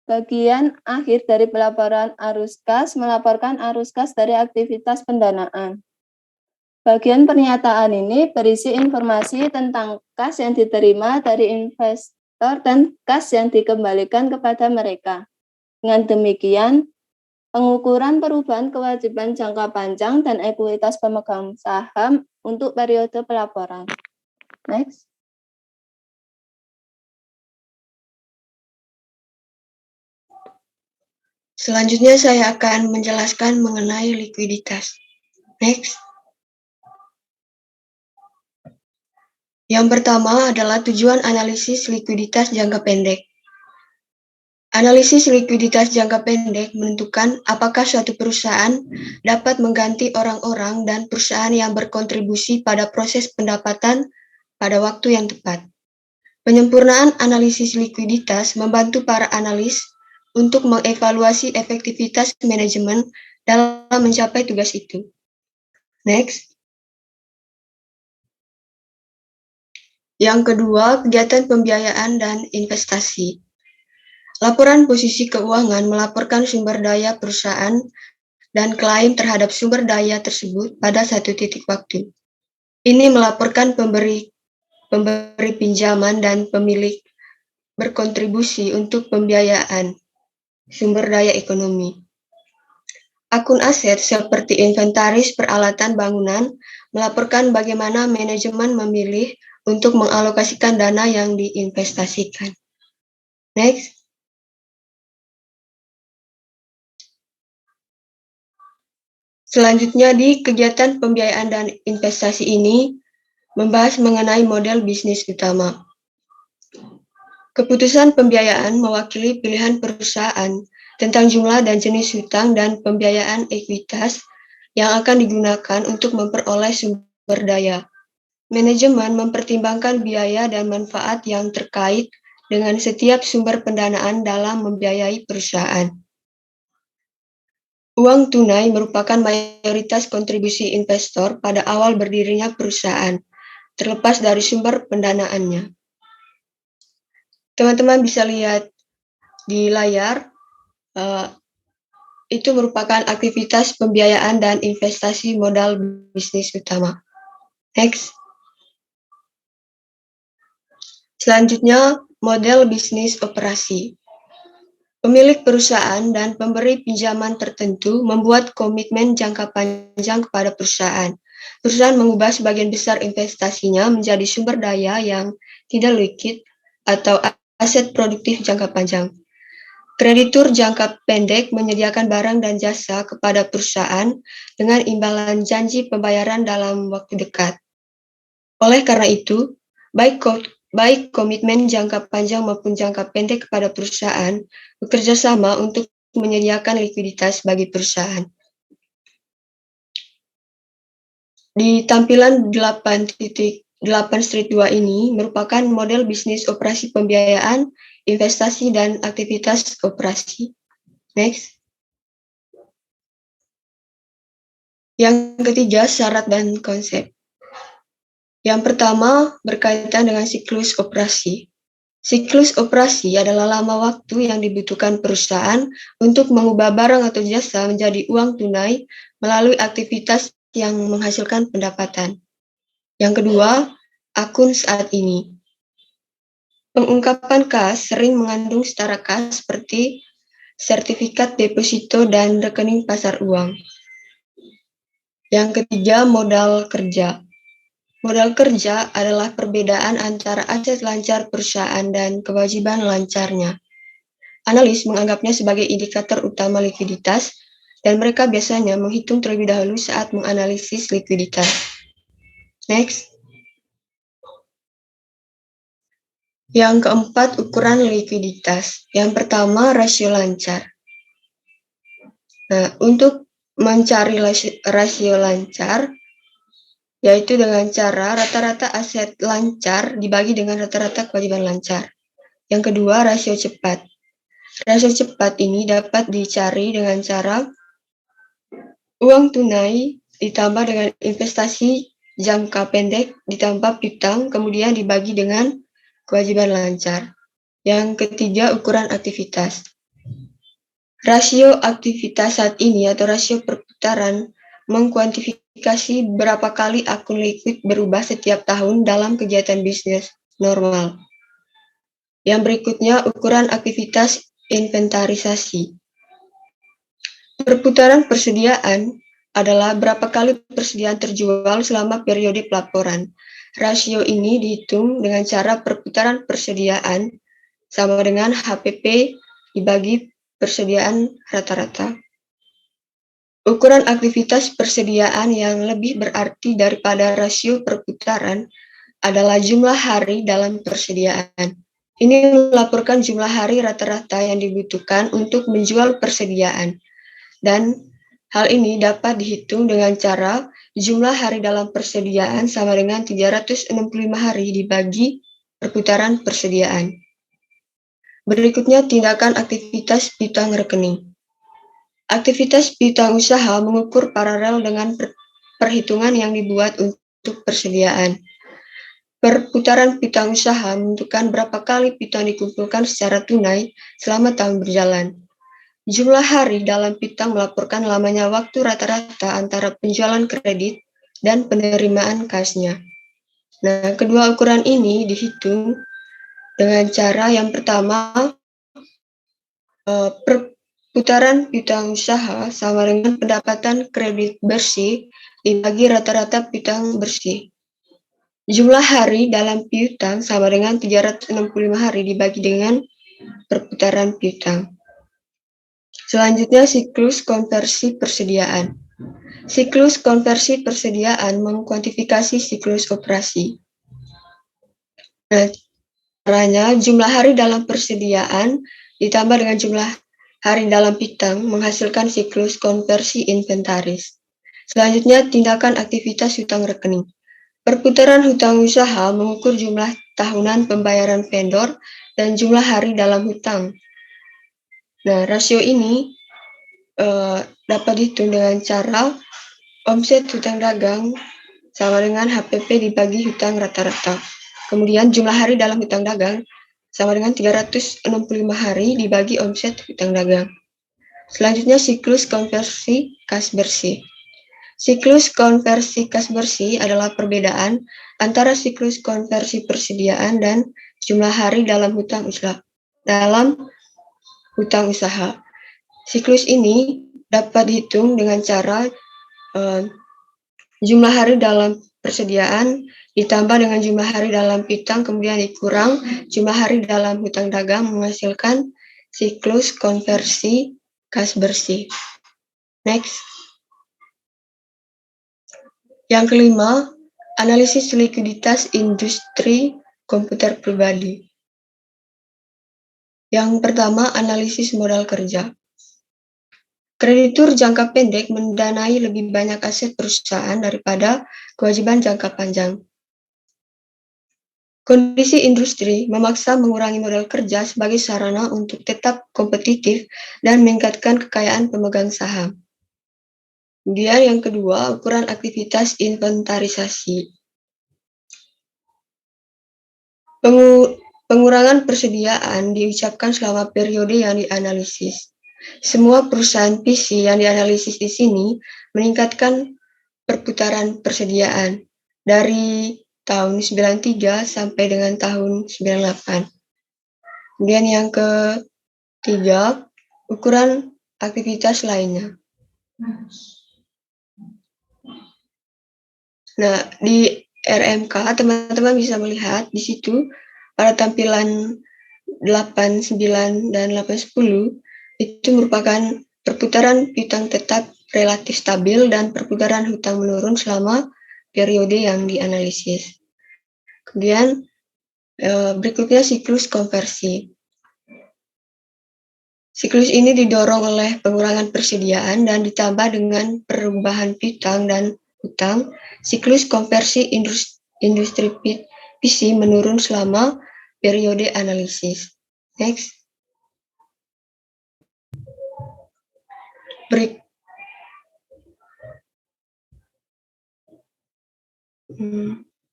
Bagian akhir dari pelaporan arus kas melaporkan arus kas dari aktivitas pendanaan. Bagian pernyataan ini berisi informasi tentang kas yang diterima dari investor dan kas yang dikembalikan kepada mereka. Dengan demikian, pengukuran perubahan kewajiban jangka panjang dan ekuitas pemegang saham untuk periode pelaporan. Next. Selanjutnya saya akan menjelaskan mengenai likuiditas. Next. Yang pertama adalah tujuan analisis likuiditas jangka pendek. Analisis likuiditas jangka pendek menentukan apakah suatu perusahaan dapat mengganti orang-orang dan perusahaan yang berkontribusi pada proses pendapatan pada waktu yang tepat. Penyempurnaan analisis likuiditas membantu para analis untuk mengevaluasi efektivitas manajemen dalam mencapai tugas itu. Next. Yang kedua, kegiatan pembiayaan dan investasi. Laporan posisi keuangan melaporkan sumber daya perusahaan dan klaim terhadap sumber daya tersebut pada satu titik waktu. Ini melaporkan pemberi pinjaman dan pemilik berkontribusi untuk pembiayaan sumber daya ekonomi. Akun aset seperti inventaris peralatan bangunan melaporkan bagaimana manajemen memilih untuk mengalokasikan dana yang diinvestasikan. Next. Selanjutnya di kegiatan pembiayaan dan investasi ini membahas mengenai model bisnis utama. Keputusan pembiayaan mewakili pilihan perusahaan tentang jumlah dan jenis hutang dan pembiayaan ekuitas yang akan digunakan untuk memperoleh sumber daya. Manajemen mempertimbangkan biaya dan manfaat yang terkait dengan setiap sumber pendanaan dalam membiayai perusahaan. Uang tunai merupakan mayoritas kontribusi investor pada awal berdirinya perusahaan, terlepas dari sumber pendanaannya. Teman-teman bisa lihat di layar, itu merupakan aktivitas pembiayaan dan investasi modal bisnis utama. Next. Selanjutnya, model bisnis operasi. Pemilik perusahaan dan pemberi pinjaman tertentu membuat komitmen jangka panjang kepada perusahaan. Perusahaan mengubah sebagian besar investasinya menjadi sumber daya yang tidak liquid atau aset produktif jangka panjang. Kreditur jangka pendek menyediakan barang dan jasa kepada perusahaan dengan imbalan janji pembayaran dalam waktu dekat. Oleh karena itu, baik komitmen jangka panjang maupun jangka pendek kepada perusahaan bekerja sama untuk menyediakan likuiditas bagi perusahaan. Di tampilan 8.8/2 ini merupakan model bisnis operasi pembiayaan, investasi, dan aktivitas operasi. Next. Yang ketiga, syarat dan konsep. Yang pertama, berkaitan dengan siklus operasi. Siklus operasi adalah lama waktu yang dibutuhkan perusahaan untuk mengubah barang atau jasa menjadi uang tunai melalui aktivitas yang menghasilkan pendapatan. Yang kedua, akun saat ini. Pengungkapan kas sering mengandung setara kas seperti sertifikat deposito dan rekening pasar uang. Yang ketiga, modal kerja. Modal kerja adalah perbedaan antara aset lancar perusahaan dan kewajiban lancarnya. Analis menganggapnya sebagai indikator utama likuiditas, dan mereka biasanya menghitung terlebih dahulu saat menganalisis likuiditas. Next. Yang keempat, ukuran likuiditas. Yang pertama, rasio lancar. Nah, untuk mencari rasio lancar, yaitu dengan cara rata-rata aset lancar dibagi dengan rata-rata kewajiban lancar. Yang kedua, rasio cepat. Rasio cepat ini dapat dicari dengan cara uang tunai ditambah dengan investasi jangka pendek ditambah piutang, kemudian dibagi dengan kewajiban lancar. Yang ketiga, ukuran aktivitas. Rasio aktivitas saat ini atau rasio perputaran mengkuantifikasi berapa kali akun likuid berubah setiap tahun dalam kegiatan bisnis normal. Yang berikutnya, ukuran aktivitas inventarisasi. Perputaran persediaan adalah berapa kali persediaan terjual selama periode pelaporan. Rasio ini dihitung dengan cara perputaran persediaan sama dengan HPP dibagi persediaan rata-rata. Ukuran aktivitas persediaan yang lebih berarti daripada rasio perputaran adalah jumlah hari dalam persediaan. Ini melaporkan jumlah hari rata-rata yang dibutuhkan untuk menjual persediaan. Dan hal ini dapat dihitung dengan cara jumlah hari dalam persediaan sama dengan 365 hari dibagi perputaran persediaan. Berikutnya, tindakan aktivitas piutang rekening. Aktivitas piutang usaha mengukur paralel dengan perhitungan yang dibuat untuk persediaan. Perputaran piutang usaha menentukan berapa kali piutang dikumpulkan secara tunai selama tahun berjalan. Jumlah hari dalam piutang melaporkan lamanya waktu rata-rata antara penjualan kredit dan penerimaan kasnya. Nah, kedua ukuran ini dihitung dengan cara yang pertama, perputaran piutang usaha sama dengan pendapatan kredit bersih dibagi rata-rata piutang bersih. Jumlah hari dalam piutang sama dengan 365 hari dibagi dengan perputaran piutang. Selanjutnya, siklus konversi persediaan. Siklus konversi persediaan mengkuantifikasi siklus operasi. Nah, caranya jumlah hari dalam persediaan ditambah dengan jumlah hari dalam piutang menghasilkan siklus konversi inventaris. Selanjutnya, tindakan aktivitas hutang rekening. Perputaran hutang usaha mengukur jumlah tahunan pembayaran vendor dan jumlah hari dalam hutang. Nah, rasio ini dapat dihitung dengan cara omset hutang dagang sama dengan HPP dibagi hutang rata-rata. Kemudian jumlah hari dalam hutang dagang sama dengan 365 hari dibagi omset hutang dagang. Selanjutnya, siklus konversi kas bersih. Siklus konversi kas bersih adalah perbedaan antara siklus konversi persediaan dan jumlah hari dalam hutang usaha. Siklus ini dapat dihitung dengan cara jumlah hari dalam persediaan ditambah dengan jumlah hari dalam piutang kemudian dikurang jumlah hari dalam hutang dagang menghasilkan siklus konversi kas bersih. Next. Yang kelima, analisis likuiditas industri komputer pribadi. Yang pertama, analisis modal kerja. Kreditur jangka pendek mendanai lebih banyak aset perusahaan daripada kewajiban jangka panjang. Kondisi industri memaksa mengurangi modal kerja sebagai sarana untuk tetap kompetitif dan meningkatkan kekayaan pemegang saham. Kemudian yang kedua, ukuran aktivitas inventarisasi. Pengurangan persediaan diucapkan selama periode yang dianalisis. Semua perusahaan PC yang dianalisis di sini meningkatkan perputaran persediaan dari tahun 93 sampai dengan tahun 98. Kemudian yang ketiga, ukuran aktivitas lainnya. Nah, di RMK teman-teman bisa melihat di situ pada tampilan 8, 9, dan 8, 10 itu merupakan perputaran piutang tetap relatif stabil dan perputaran hutang menurun selama periode yang dianalisis. Kemudian Berikutnya siklus konversi. Siklus ini didorong oleh pengurangan persediaan dan ditambah dengan perubahan piutang dan hutang. Siklus konversi industri PC menurun selama periode analisis. Next.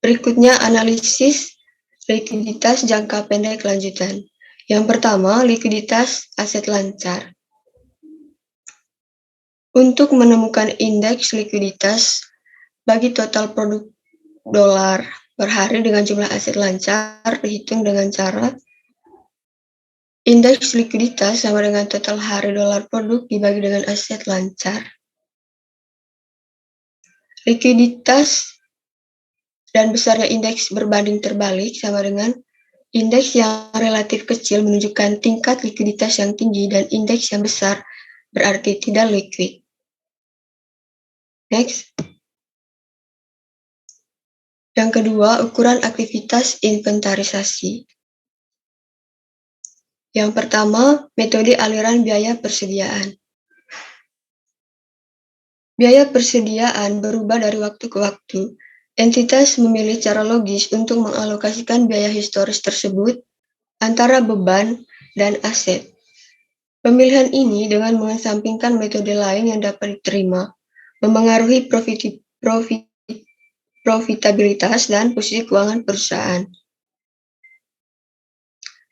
Berikutnya analisis likuiditas jangka pendek lanjutan. Yang pertama, likuiditas aset lancar. Untuk menemukan indeks likuiditas bagi total produk dolar per hari dengan jumlah aset lancar dihitung dengan cara indeks likuiditas sama dengan total hari dolar produk dibagi dengan aset lancar. Likuiditas dan besarnya indeks berbanding terbalik sama dengan indeks yang relatif kecil menunjukkan tingkat likuiditas yang tinggi dan indeks yang besar berarti tidak liquid. Next. Yang kedua, ukuran aktivitas inventarisasi. Yang pertama, metode aliran biaya persediaan. Biaya persediaan berubah dari waktu ke waktu. Entitas memilih cara logis untuk mengalokasikan biaya historis tersebut antara beban dan aset. Pemilihan ini dengan mengesampingkan metode lain yang dapat diterima, memengaruhi profitabilitas dan posisi keuangan perusahaan.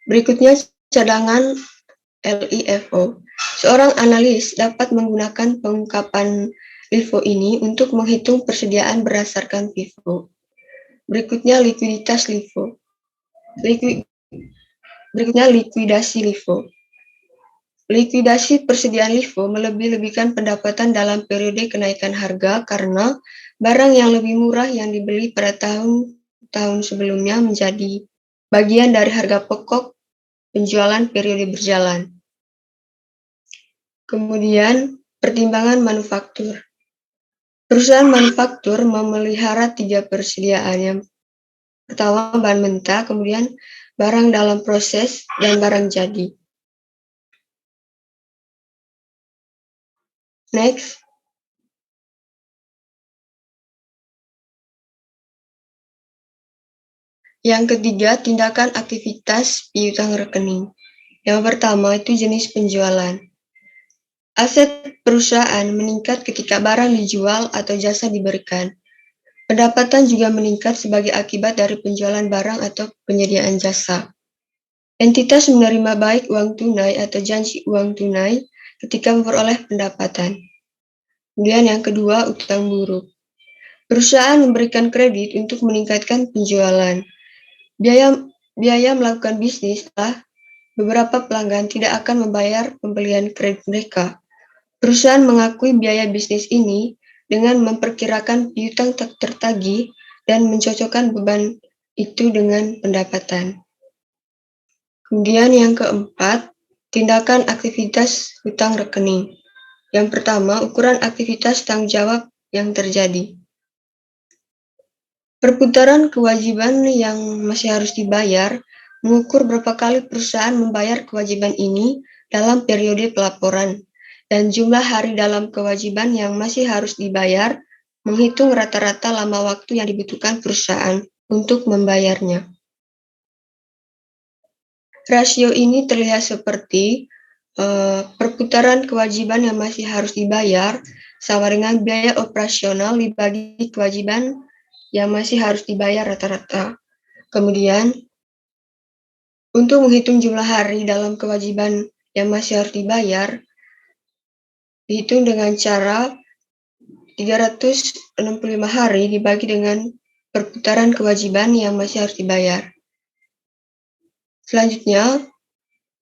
Berikutnya cadangan LIFO. Seorang analis dapat menggunakan pengungkapan LIFO ini untuk menghitung persediaan berdasarkan FIFO. Berikutnya likuiditas LIFO. Berikutnya likuidasi LIFO. Likuidasi persediaan LIFO melebih-lebihkan pendapatan dalam periode kenaikan harga karena barang yang lebih murah yang dibeli pada tahun sebelumnya menjadi bagian dari harga pokok penjualan periode berjalan. Kemudian, pertimbangan manufaktur. Perusahaan manufaktur memelihara 3 persediaan. Yang pertama, bahan mentah, kemudian barang dalam proses, dan barang jadi. Next. Yang ketiga, tindakan aktivitas piutang rekening. Yang pertama itu jenis penjualan. Aset perusahaan meningkat ketika barang dijual atau jasa diberikan. Pendapatan juga meningkat sebagai akibat dari penjualan barang atau penyediaan jasa. Entitas menerima baik uang tunai atau janji uang tunai ketika memperoleh pendapatan. Kemudian yang kedua, utang buruk. Perusahaan memberikan kredit untuk meningkatkan penjualan. Biaya melakukan bisnis beberapa pelanggan tidak akan membayar pembelian kredit mereka. Perusahaan mengakui biaya bisnis ini dengan memperkirakan piutang tertagih dan mencocokkan beban itu dengan pendapatan. Kemudian yang keempat, tindakan aktivitas hutang rekening. Yang pertama, ukuran aktivitas tanggung jawab yang terjadi. Perputaran kewajiban yang masih harus dibayar mengukur berapa kali perusahaan membayar kewajiban ini dalam periode pelaporan. Dan jumlah hari dalam kewajiban yang masih harus dibayar, menghitung rata-rata lama waktu yang dibutuhkan perusahaan untuk membayarnya. Rasio ini terlihat seperti perputaran kewajiban yang masih harus dibayar sama dengan biaya operasional dibagi kewajiban yang masih harus dibayar rata-rata. Kemudian, untuk menghitung jumlah hari dalam kewajiban yang masih harus dibayar, dihitung dengan cara 365 hari dibagi dengan perputaran kewajiban yang masih harus dibayar. Selanjutnya,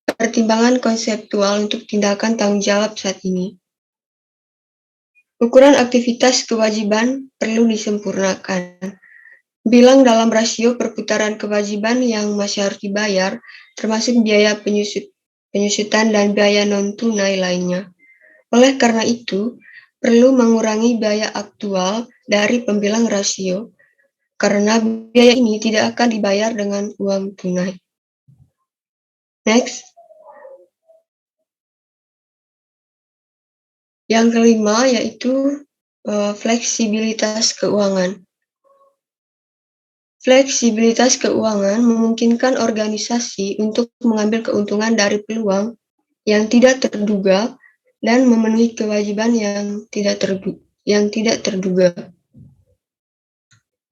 pertimbangan konseptual untuk tindakan tanggung jawab saat ini. Ukuran aktivitas kewajiban perlu disempurnakan. Bilang dalam rasio perputaran kewajiban yang masih harus dibayar, termasuk biaya penyusutan dan biaya non-tunai lainnya. Oleh karena itu, perlu mengurangi biaya aktual dari pembilang rasio karena biaya ini tidak akan dibayar dengan uang tunai. Next. Yang kelima yaitu fleksibilitas keuangan. Fleksibilitas keuangan memungkinkan organisasi untuk mengambil keuntungan dari peluang yang tidak terduga dan memenuhi kewajiban yang tidak terduga.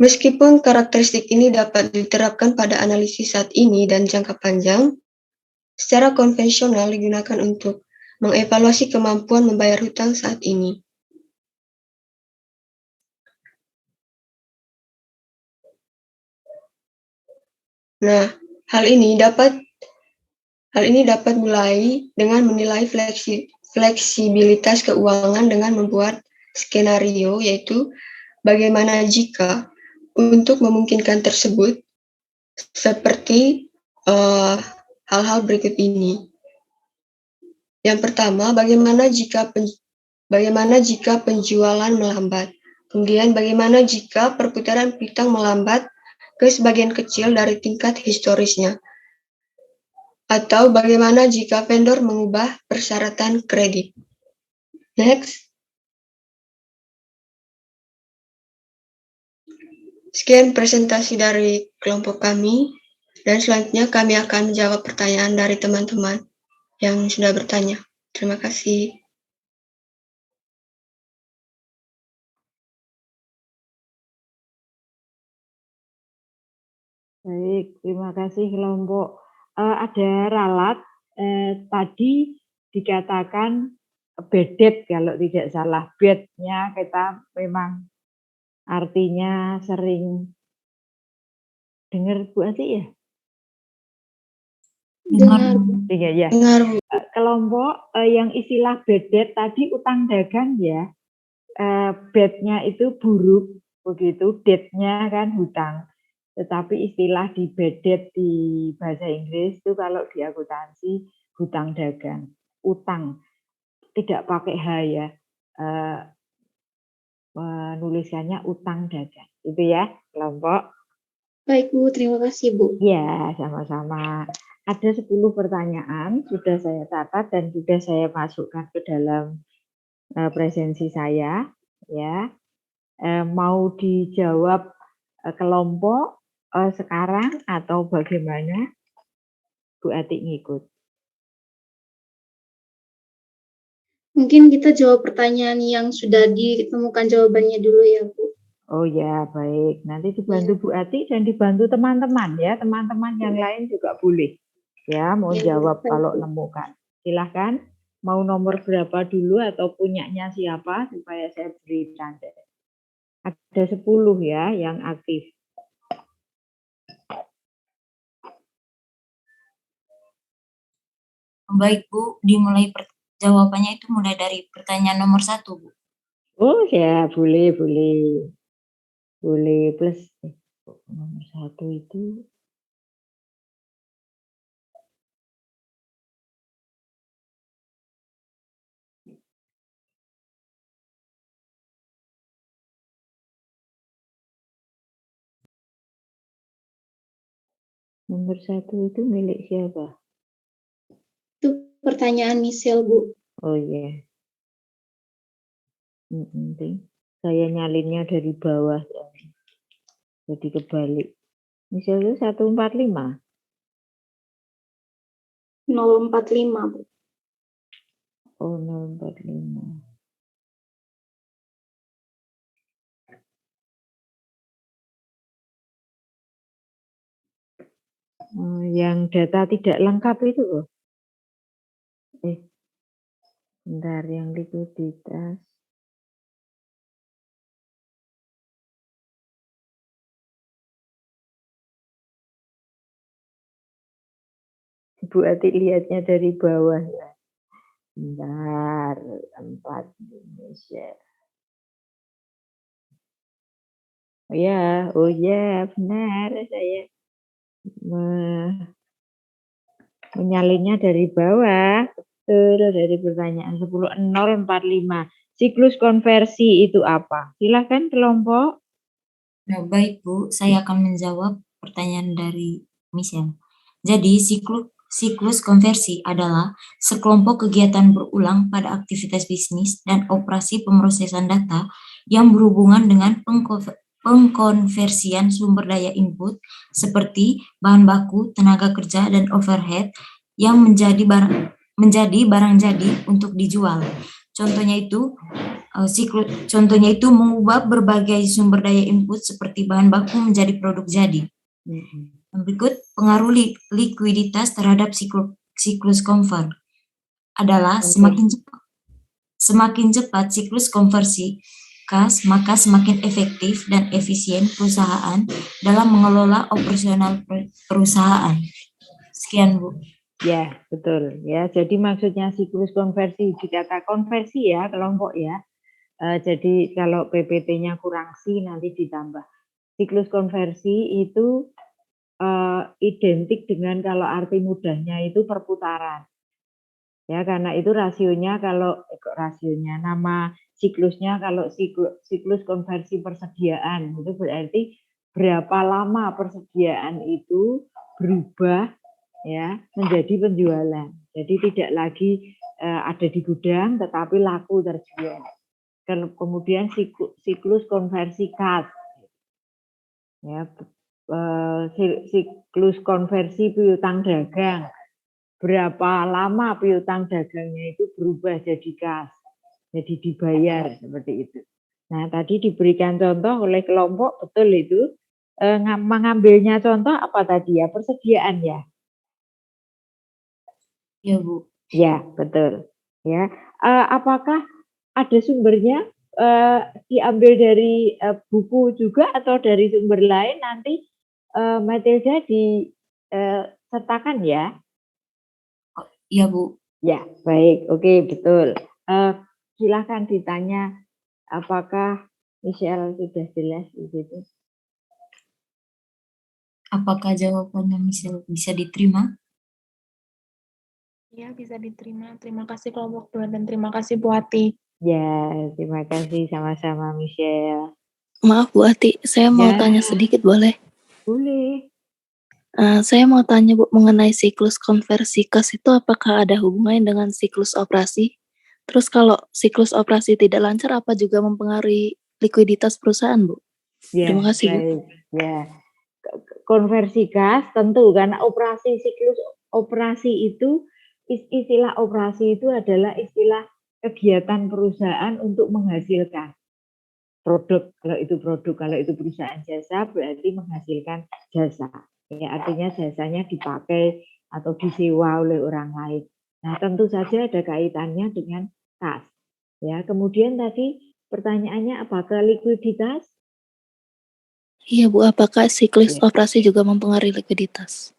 Meskipun karakteristik ini dapat diterapkan pada analisis saat ini dan jangka panjang, secara konvensional digunakan untuk mengevaluasi kemampuan membayar hutang saat ini. Nah, hal ini dapat mulai dengan menilai fleksibilitas keuangan dengan membuat skenario, yaitu bagaimana jika untuk memungkinkan tersebut, seperti hal-hal berikut ini. Yang pertama, bagaimana jika penjualan melambat? Kemudian bagaimana jika perputaran piutang melambat ke sebagian kecil dari tingkat historisnya? Atau bagaimana jika vendor mengubah persyaratan kredit? Next. Sekian presentasi dari kelompok kami, dan selanjutnya kami akan menjawab pertanyaan dari teman-teman yang sudah bertanya. Terima kasih. Baik, terima kasih kelompok. Ada ralat, tadi dikatakan bedet kalau tidak salah. Bednya kita memang artinya sering dengar Bu Ati ya? Dengar. Ya. Dengar, Bu. Kelompok yang istilah bedet tadi utang dagang ya. Bednya itu buruk, begitu, date-nya kan hutang. Tetapi istilah di bedet di bahasa Inggris itu kalau di akuntansi hutang dagang, utang, tidak pakai H ya, menuliskannya utang dagang, itu ya kelompok. Baik Bu, terima kasih Bu. Ya, sama-sama. Ada 10 pertanyaan, sudah saya catat dan sudah saya masukkan ke dalam presensi saya, ya. Mau dijawab kelompok sekarang atau bagaimana? Bu Ati ngikut. Mungkin kita jawab pertanyaan yang sudah ditemukan jawabannya dulu ya Bu. Oh ya, baik. Nanti dibantu Bu Ati dan dibantu teman-teman ya. Teman-teman yang lain juga boleh. Ya, mau jawab kalau nemukan. Silahkan. Mau nomor berapa dulu atau punyanya siapa supaya saya beri tanda. Ada 10 ya yang aktif. Baik Bu, dimulai jawabannya itu mulai dari pertanyaan nomor 1 Bu. Oh ya, boleh. Boleh plus nomor 1 itu. Nomor 1 itu milik siapa? Itu pertanyaan Michelle Bu. Oh iya. Saya nyalinnya dari bawah. Jadi kebalik. Misalnya 145. 045 Bu. Oh, 045. Yang data tidak lengkap itu loh. Bentar, yang likuiditas. Bu Ati lihatnya dari bawah ya. Bentar, 4 Indonesia. Oh ya, benar saya menyalinnya dari bawah. Betul, dari pertanyaan 10.045. Siklus konversi itu apa? Silakan kelompok. Baik Bu, saya akan menjawab pertanyaan dari Michelle. Jadi siklus konversi adalah sekelompok kegiatan berulang pada aktivitas bisnis dan operasi pemrosesan data yang berhubungan dengan pengkonversian sumber daya input seperti bahan baku, tenaga kerja, dan overhead yang menjadi barang jadi untuk dijual. Contohnya itu mengubah berbagai sumber daya input seperti bahan baku menjadi produk jadi. Berikut pengaruh likuiditas terhadap siklus konver adalah semakin cepat siklus konversi kas, maka semakin efektif dan efisien perusahaan dalam mengelola operasional perusahaan. Sekian Bu. Ya, betul. Ya, jadi maksudnya siklus konversi dikata konversi ya, kelompok ya. Jadi kalau PPT-nya kurang si nanti ditambah. Siklus konversi itu identik dengan kalau arti mudahnya itu perputaran. Ya, karena itu rasionya nama siklusnya kalau siklus konversi persediaan itu berarti berapa lama persediaan itu berubah ya menjadi penjualan. Jadi tidak lagi ada di gudang tetapi laku terjual. Kemudian siklus konversi kas. Ya, siklus konversi piutang dagang. Berapa lama piutang dagangnya itu berubah jadi kas. Jadi dibayar seperti itu. Nah, tadi diberikan contoh oleh kelompok, betul itu. Mengambilnya contoh apa tadi ya? Persediaan ya. Ya Bu. Ya, betul. Ya, apakah ada sumbernya diambil dari buku juga atau dari sumber lain nanti Matilda disertakan ya? Iya Bu. Ya, baik. Oke, betul. Silakan ditanya apakah Michelle sudah jelas di situ? Apakah jawabannya Michelle bisa diterima? Ya, bisa diterima. Terima kasih kelompok 2 dan terima kasih Bu Ati. Ya, terima kasih sama-sama Michelle. Maaf Bu Ati, saya mau tanya sedikit boleh? Boleh. Saya mau tanya Bu mengenai siklus konversi kas itu apakah ada hubungannya dengan siklus operasi? Terus kalau siklus operasi tidak lancar apa juga mempengaruhi likuiditas perusahaan Bu? Ya, terima kasih baik. Bu. Ya, konversi kas tentu karena siklus operasi itu istilah operasi itu adalah istilah kegiatan perusahaan untuk menghasilkan produk. Kalau itu perusahaan jasa berarti menghasilkan jasa. Ya, artinya jasanya dipakai atau disewa oleh orang lain. Nah, tentu saja ada kaitannya dengan kas. Ya, kemudian tadi pertanyaannya apakah likuiditas? Iya Bu, apakah siklus operasi juga mempengaruhi likuiditas?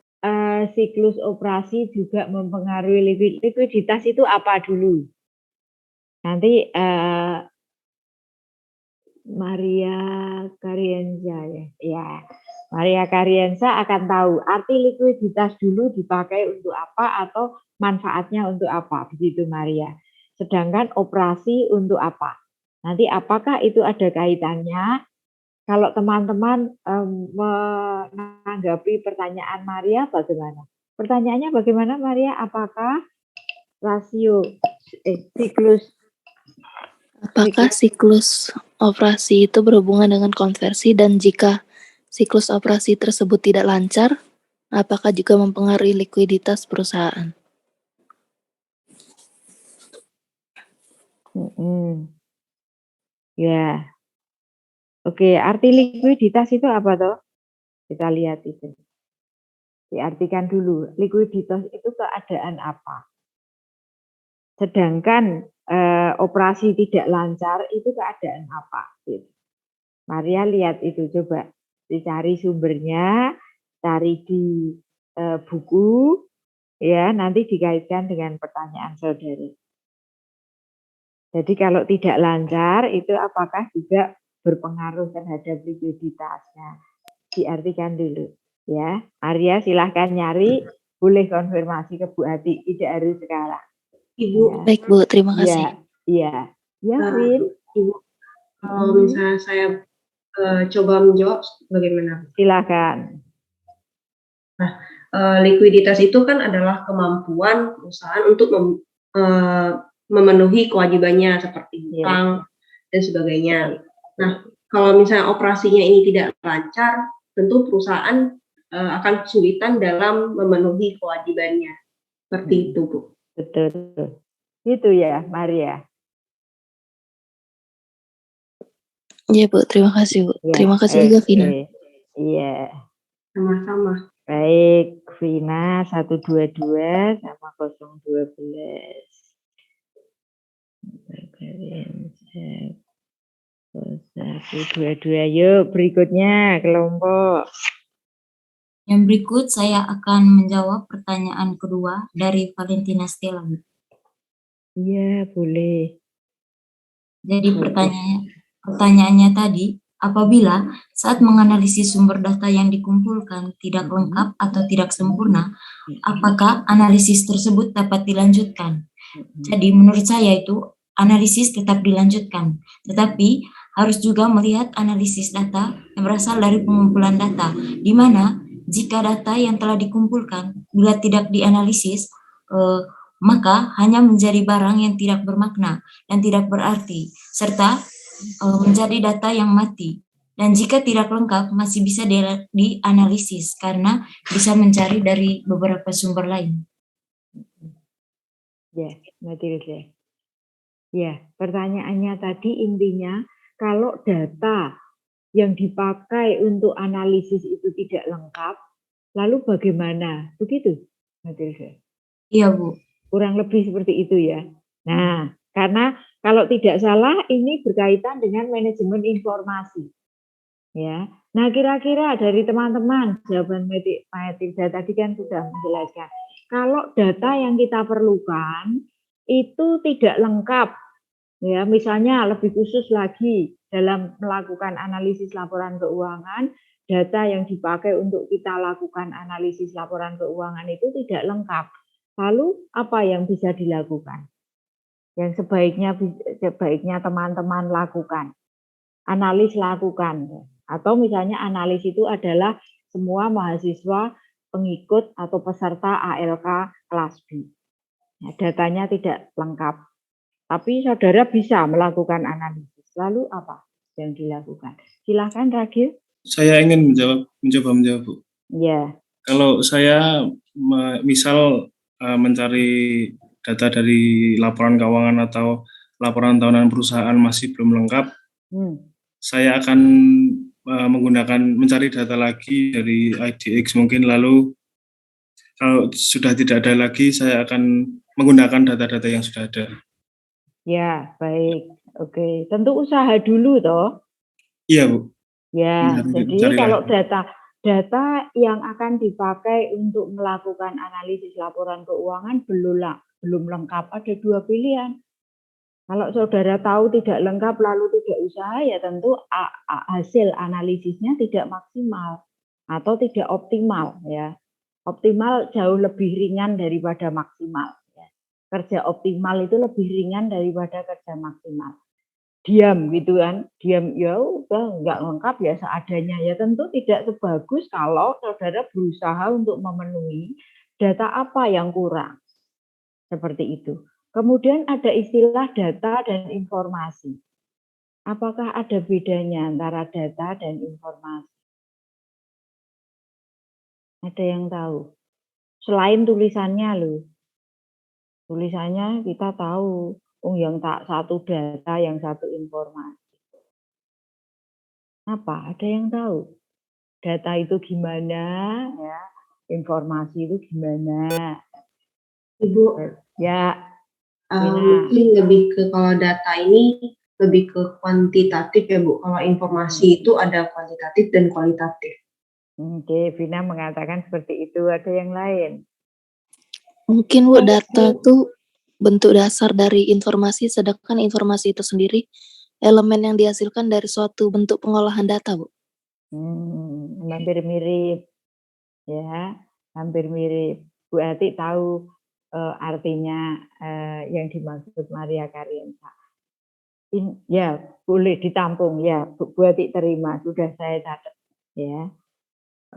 Siklus operasi juga mempengaruhi likuiditas itu apa dulu? Nanti Maria Karienza ya. Maria Karienza akan tahu arti likuiditas dulu dipakai untuk apa atau manfaatnya untuk apa, begitu Maria. Sedangkan operasi untuk apa? Nanti apakah itu ada kaitannya? Kalau teman-teman menanggapi pertanyaan Maria bagaimana? Pertanyaannya bagaimana Maria? Apakah siklus operasi itu berhubungan dengan konversi dan jika siklus operasi tersebut tidak lancar, apakah juga mempengaruhi likuiditas perusahaan? Ya. Oke, arti likuiditas itu apa toh? Kita lihat itu. Diartikan dulu, likuiditas itu keadaan apa? Sedangkan operasi tidak lancar itu keadaan apa? Gitu. Maria lihat itu, coba dicari sumbernya, cari di buku, ya nanti dikaitkan dengan pertanyaan saudara. Jadi kalau tidak lancar itu apakah juga berpengaruh terhadap likuiditasnya? Diartikan dulu, ya. Maria silahkan nyari, boleh konfirmasi ke Bu Ati, tidak harus sekarang. Ibu. Ya. Baik Bu, terima kasih. Iya, iya. Ya, Win. Ibu, kalau misalnya saya coba menjawab bagaimana? Silakan. Likuiditas itu kan adalah kemampuan perusahaan untuk memenuhi kewajibannya seperti hutang dan sebagainya. Nah, kalau misalnya operasinya ini tidak lancar, tentu perusahaan akan kesulitan dalam memenuhi kewajibannya. Seperti itu, Bu. Betul. Itu ya, Maria. Iya, Bu. Terima kasih, Bu. Ya, Terima kasih juga, Vina. Iya. Sama-sama. Baik, Vina 122 sama 012. 122. Yuk, berikutnya kelompok. Yang berikut saya akan menjawab pertanyaan kedua dari Valentina Stella. Iya, boleh. Jadi pertanyaannya tadi, apabila saat menganalisis sumber data yang dikumpulkan tidak lengkap atau tidak sempurna, apakah analisis tersebut dapat dilanjutkan? Jadi menurut saya itu analisis tetap dilanjutkan, tetapi harus juga melihat analisis data yang berasal dari pengumpulan data, di mana jika data yang telah dikumpulkan bila tidak dianalisis, maka hanya menjadi barang yang tidak bermakna dan tidak berarti, serta menjadi data yang mati. Dan jika tidak lengkap, masih bisa dianalisis karena bisa mencari dari beberapa sumber lain. Ya, Matilda. Ya, pertanyaannya tadi intinya, kalau data yang dipakai untuk analisis itu tidak lengkap, lalu bagaimana? Begitu, Matilda? Iya, Bu. Kurang lebih seperti itu ya. Nah, karena kalau tidak salah ini berkaitan dengan manajemen informasi. Ya. Nah, kira-kira dari teman-teman, jawaban Matilda tadi kan sudah menjelaskan. Kalau data yang kita perlukan itu tidak lengkap, ya, misalnya lebih khusus lagi dalam melakukan analisis laporan keuangan, data yang dipakai untuk kita lakukan analisis laporan keuangan itu tidak lengkap. Lalu apa yang bisa dilakukan? Yang sebaiknya teman-teman lakukan. Analis lakukan. Atau misalnya analis itu adalah semua mahasiswa pengikut atau peserta ALK kelas B. Nah, datanya tidak lengkap. Tapi saudara bisa melakukan analisis. Lalu apa yang dilakukan? Silahkan, Ragil. Saya ingin mencoba menjawab, Bu. Ya. Kalau saya misal mencari data dari laporan keuangan atau laporan tahunan perusahaan masih belum lengkap, saya akan mencari data lagi dari IDX mungkin, lalu kalau sudah tidak ada lagi, saya akan menggunakan data-data yang sudah ada. Ya, baik. Oke, tentu usaha dulu toh. Iya, Bu. Ya, jadi kalau data yang akan dipakai untuk melakukan analisis laporan keuangan belum lengkap, ada dua pilihan. Kalau saudara tahu tidak lengkap lalu tidak usaha, ya tentu hasil analisisnya tidak maksimal atau tidak optimal, ya. Optimal jauh lebih ringan daripada maksimal. Ya. Kerja optimal itu lebih ringan daripada kerja maksimal. Diam gitu kan, diam ya udah nggak lengkap ya seadanya, ya tentu tidak sebagus kalau saudara berusaha untuk memenuhi data apa yang kurang, seperti itu. Kemudian ada istilah data dan informasi. Apakah ada bedanya antara data dan informasi? Ada yang tahu? Selain tulisannya loh, tulisannya kita tahu, yang tak satu data, yang satu informasi. Apa? Ada yang tahu? Data itu gimana, ya? Informasi itu gimana? Ibu, ya, mungkin lebih ke kalau data ini lebih ke kuantitatif ya, Bu. Kalau informasi itu ada kuantitatif dan kualitatif. Oke, Vina mengatakan seperti itu. Ada yang lain? Mungkin, Bu, data itu bentuk dasar dari informasi, sedangkan informasi itu sendiri elemen yang dihasilkan dari suatu bentuk pengolahan data, Bu. Hampir mirip, ya, hampir mirip. Bu Ati tahu artinya yang dimaksud Maria Karensa. Ya, boleh ditampung ya, buat terima, sudah saya catat ya.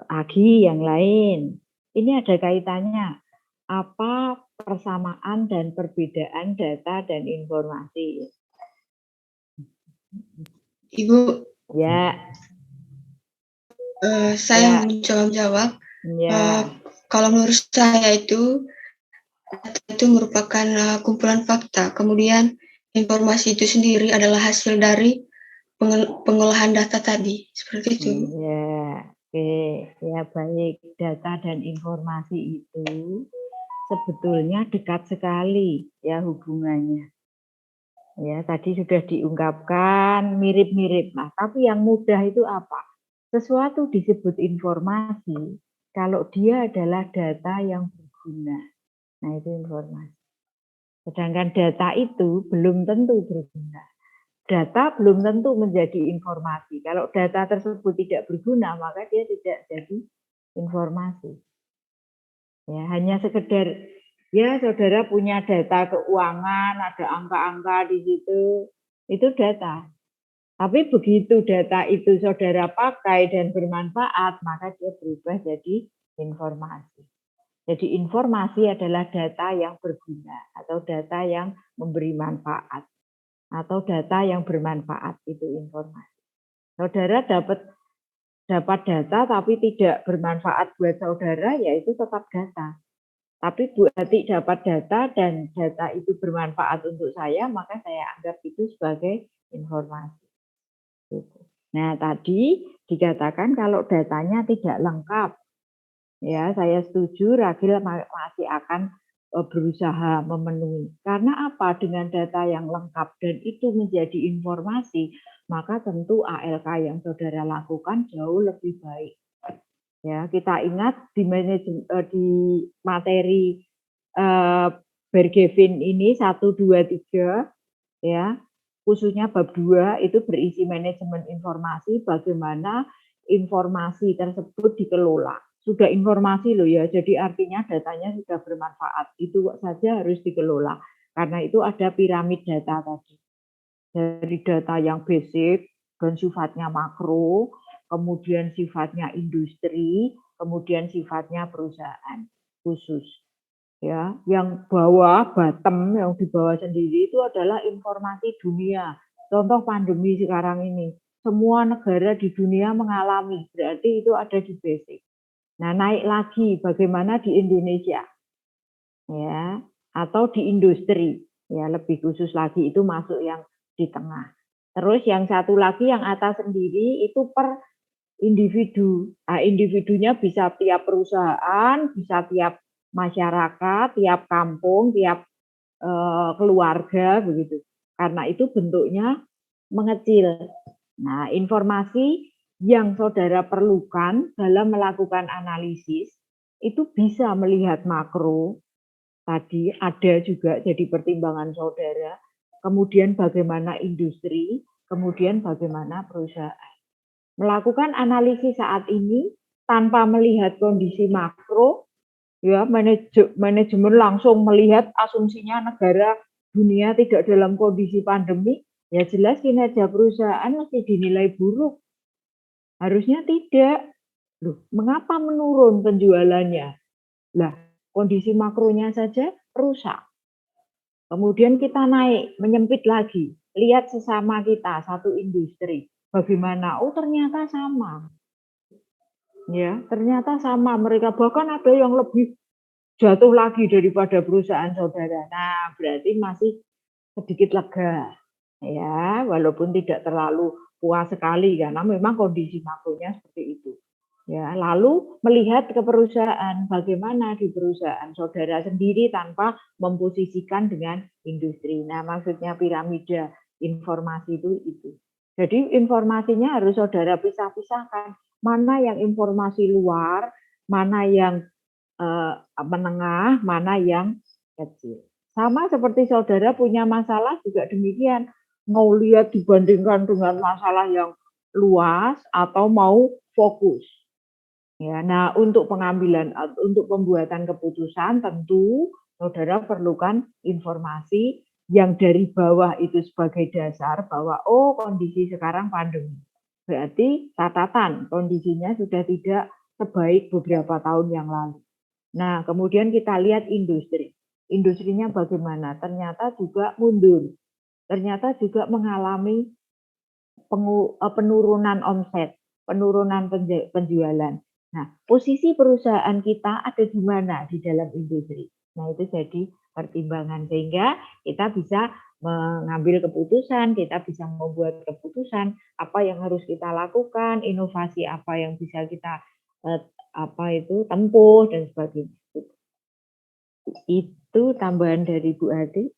Agi yang lain, ini ada kaitannya. Apa persamaan dan perbedaan data dan informasi? Ibu, Ya, saya ya, mencoba menjawab. ya. Kalau menurut saya itu merupakan kumpulan fakta. Kemudian informasi itu sendiri adalah hasil dari pengolahan data tadi. Seperti itu. Ya, oke. Ya, baik. Data dan informasi itu sebetulnya dekat sekali ya hubungannya. Ya, tadi sudah diungkapkan mirip-mirip. Nah, tapi yang mudah itu apa? Sesuatu disebut informasi kalau dia adalah data yang berguna. Nah, itu informasi. Sedangkan data itu belum tentu berguna. Data belum tentu menjadi informasi. Kalau data tersebut tidak berguna, maka dia tidak jadi informasi. Ya, hanya sekedar ya saudara punya data keuangan, ada angka-angka di situ, itu data. Tapi begitu data itu saudara pakai dan bermanfaat, maka dia berubah jadi informasi. Jadi informasi adalah data yang berguna atau data yang memberi manfaat atau data yang bermanfaat, itu informasi. Saudara dapat data tapi tidak bermanfaat buat saudara, ya itu tetap data. Tapi Bu Ati dapat data dan data itu bermanfaat untuk saya, maka saya anggap itu sebagai informasi. Nah, tadi dikatakan kalau datanya tidak lengkap, ya saya setuju Ragil masih akan berusaha memenuhi. Karena apa? Dengan data yang lengkap dan itu menjadi informasi, maka tentu ALK yang saudara lakukan jauh lebih baik. Ya, kita ingat di materi Bergevin ini 1, 2, 3 ya, khususnya bab 2 itu berisi manajemen informasi, bagaimana informasi tersebut dikelola. Sudah informasi loh ya, jadi artinya datanya sudah bermanfaat. Itu saja harus dikelola. Karena itu ada piramid data tadi. Dari data yang basic dan sifatnya makro, kemudian sifatnya industri, kemudian sifatnya perusahaan khusus. Ya, yang bawah bottom, yang di bawah sendiri itu adalah informasi dunia. Contoh pandemi sekarang ini, semua negara di dunia mengalami, berarti itu ada di basic. Nah, naik lagi bagaimana di Indonesia, ya, atau di industri, ya lebih khusus lagi itu masuk yang di tengah. Terus yang satu lagi yang atas sendiri itu per individu. Nah, individunya bisa tiap perusahaan, bisa tiap masyarakat, tiap kampung, tiap keluarga begitu. Karena itu bentuknya mengecil. Nah, informasi yang saudara perlukan dalam melakukan analisis itu bisa melihat makro. Tadi ada juga jadi pertimbangan saudara. Kemudian bagaimana industri, kemudian bagaimana perusahaan. Melakukan analisis saat ini tanpa melihat kondisi makro, ya manajemen langsung melihat asumsinya negara dunia tidak dalam kondisi pandemi, ya jelas kinerja perusahaan mesti dinilai buruk. Harusnya tidak. Loh, mengapa menurun penjualannya? Lah, kondisi makronya saja rusak. Kemudian kita naik, menyempit lagi. Lihat sesama kita, satu industri. Bagaimana? Oh, ternyata sama. Ya, ternyata sama. Mereka bahkan ada yang lebih jatuh lagi daripada perusahaan saudara. Nah, berarti masih sedikit lega. Ya, walaupun tidak terlalu puas sekali karena memang kondisi makronya seperti itu. Ya, lalu melihat ke perusahaan, bagaimana di perusahaan saudara sendiri tanpa memposisikan dengan industri. Nah, maksudnya piramida informasi itu. Jadi informasinya harus saudara pisah-pisahkan. Mana yang informasi luar, mana yang menengah, mana yang kecil. Sama seperti saudara punya masalah juga demikian. Mau lihat dibandingkan dengan masalah yang luas atau mau fokus. Ya, nah untuk pengambilan, untuk pembuatan keputusan tentu saudara perlukan informasi yang dari bawah itu sebagai dasar bahwa kondisi sekarang pandemi. Berarti catatan kondisinya sudah tidak sebaik beberapa tahun yang lalu. Nah, kemudian kita lihat industri. Industrinya bagaimana? Ternyata juga mundur. Ternyata juga mengalami penurunan omset, penurunan penjualan. Nah, posisi perusahaan kita ada di mana di dalam industri. Nah, itu jadi pertimbangan sehingga kita bisa mengambil keputusan, kita bisa membuat keputusan apa yang harus kita lakukan, inovasi apa yang bisa kita tempuh dan sebagainya. Itu tambahan dari Bu Adi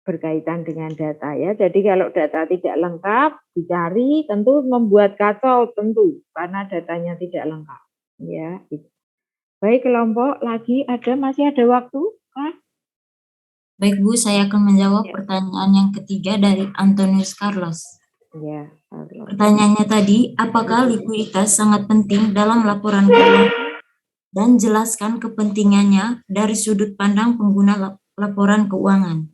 berkaitan dengan data ya. Jadi kalau data tidak lengkap dicari tentu membuat kacau tentu karena datanya tidak lengkap ya. Baik kelompok lagi masih ada waktu Kak? Baik Bu, saya akan menjawab pertanyaan yang ketiga dari Antonius Carlos. Ya, Carlos. Pertanyaannya tadi, apakah likuiditas sangat penting dalam laporan keuangan dan jelaskan kepentingannya dari sudut pandang pengguna laporan keuangan.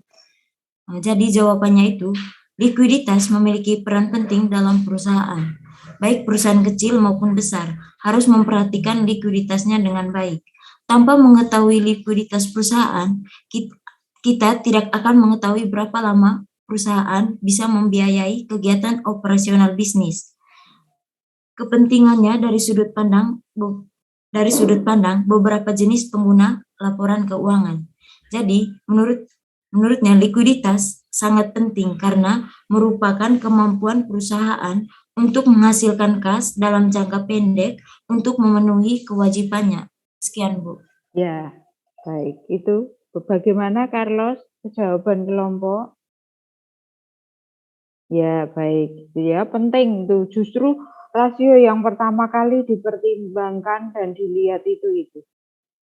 Nah, jadi jawabannya itu, likuiditas memiliki peran penting dalam perusahaan. Baik perusahaan kecil maupun besar harus memperhatikan likuiditasnya dengan baik. Tanpa mengetahui likuiditas perusahaan, kita tidak akan mengetahui berapa lama perusahaan bisa membiayai kegiatan operasional bisnis. Kepentingannya dari sudut pandang beberapa jenis pengguna laporan keuangan. Jadi, menurutnya likuiditas sangat penting karena merupakan kemampuan perusahaan untuk menghasilkan kas dalam jangka pendek untuk memenuhi kewajibannya. Sekian, Bu. Ya, baik. Itu bagaimana Carlos jawaban kelompok? Ya, baik. Ya, penting itu. Justru rasio yang pertama kali dipertimbangkan dan dilihat itu.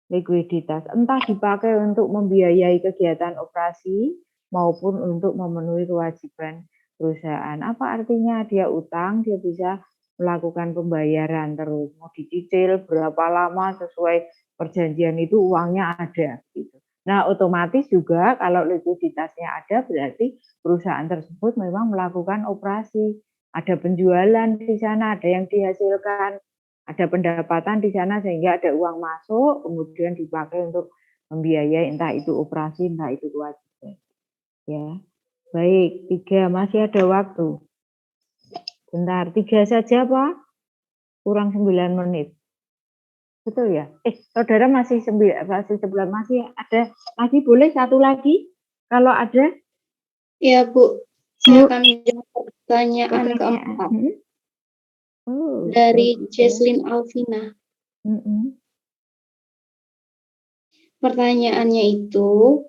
Likuiditas. Entah dipakai untuk membiayai kegiatan operasi maupun untuk memenuhi kewajiban perusahaan. Apa artinya dia utang, dia bisa melakukan pembayaran terus. Mau dicicil berapa lama sesuai perjanjian itu uangnya ada. Gitu. Nah, otomatis juga kalau likuiditasnya ada berarti perusahaan tersebut memang melakukan operasi. Ada penjualan di sana, ada yang dihasilkan, ada pendapatan di sana sehingga ada uang masuk, kemudian dipakai untuk membiayai entah itu operasi, entah itu kewajiban. Ya, baik, 3 masih ada waktu. Bentar, 3 saja Pak? Kurang 9 menit. Betul ya? Saudara masih 11, masih ada lagi, boleh satu lagi kalau ada? Ya Bu, saya akan menjawab pertanyaan keempat dari Jesslyn Alvina. Pertanyaannya itu,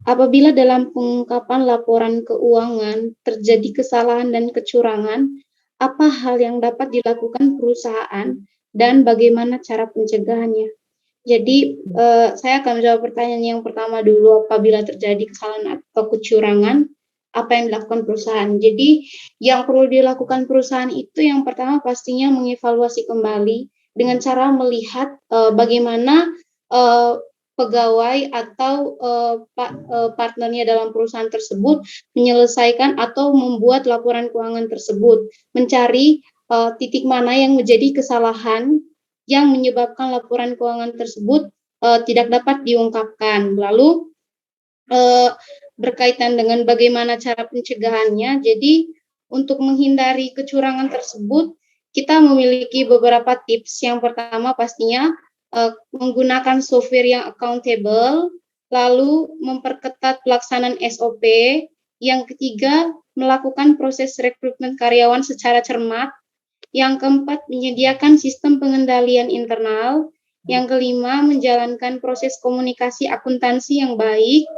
apabila dalam pengungkapan laporan keuangan terjadi kesalahan dan kecurangan, apa hal yang dapat dilakukan perusahaan dan bagaimana cara pencegahannya? Jadi, saya akan menjawab pertanyaan yang pertama dulu, apabila terjadi kesalahan atau kecurangan, apa yang dilakukan perusahaan? Jadi, yang perlu dilakukan perusahaan itu yang pertama pastinya mengevaluasi kembali dengan cara melihat bagaimana pegawai atau partnernya dalam perusahaan tersebut menyelesaikan atau membuat laporan keuangan tersebut, mencari titik mana yang menjadi kesalahan yang menyebabkan laporan keuangan tersebut tidak dapat diungkapkan. Lalu berkaitan dengan bagaimana cara pencegahannya, jadi untuk menghindari kecurangan tersebut, kita memiliki beberapa tips. Yang pertama pastinya menggunakan software yang accountable, lalu memperketat pelaksanaan SOP. Yang ketiga, melakukan proses rekrutmen karyawan secara cermat. Yang keempat, menyediakan sistem pengendalian internal. Yang kelima, menjalankan proses komunikasi akuntansi yang baik.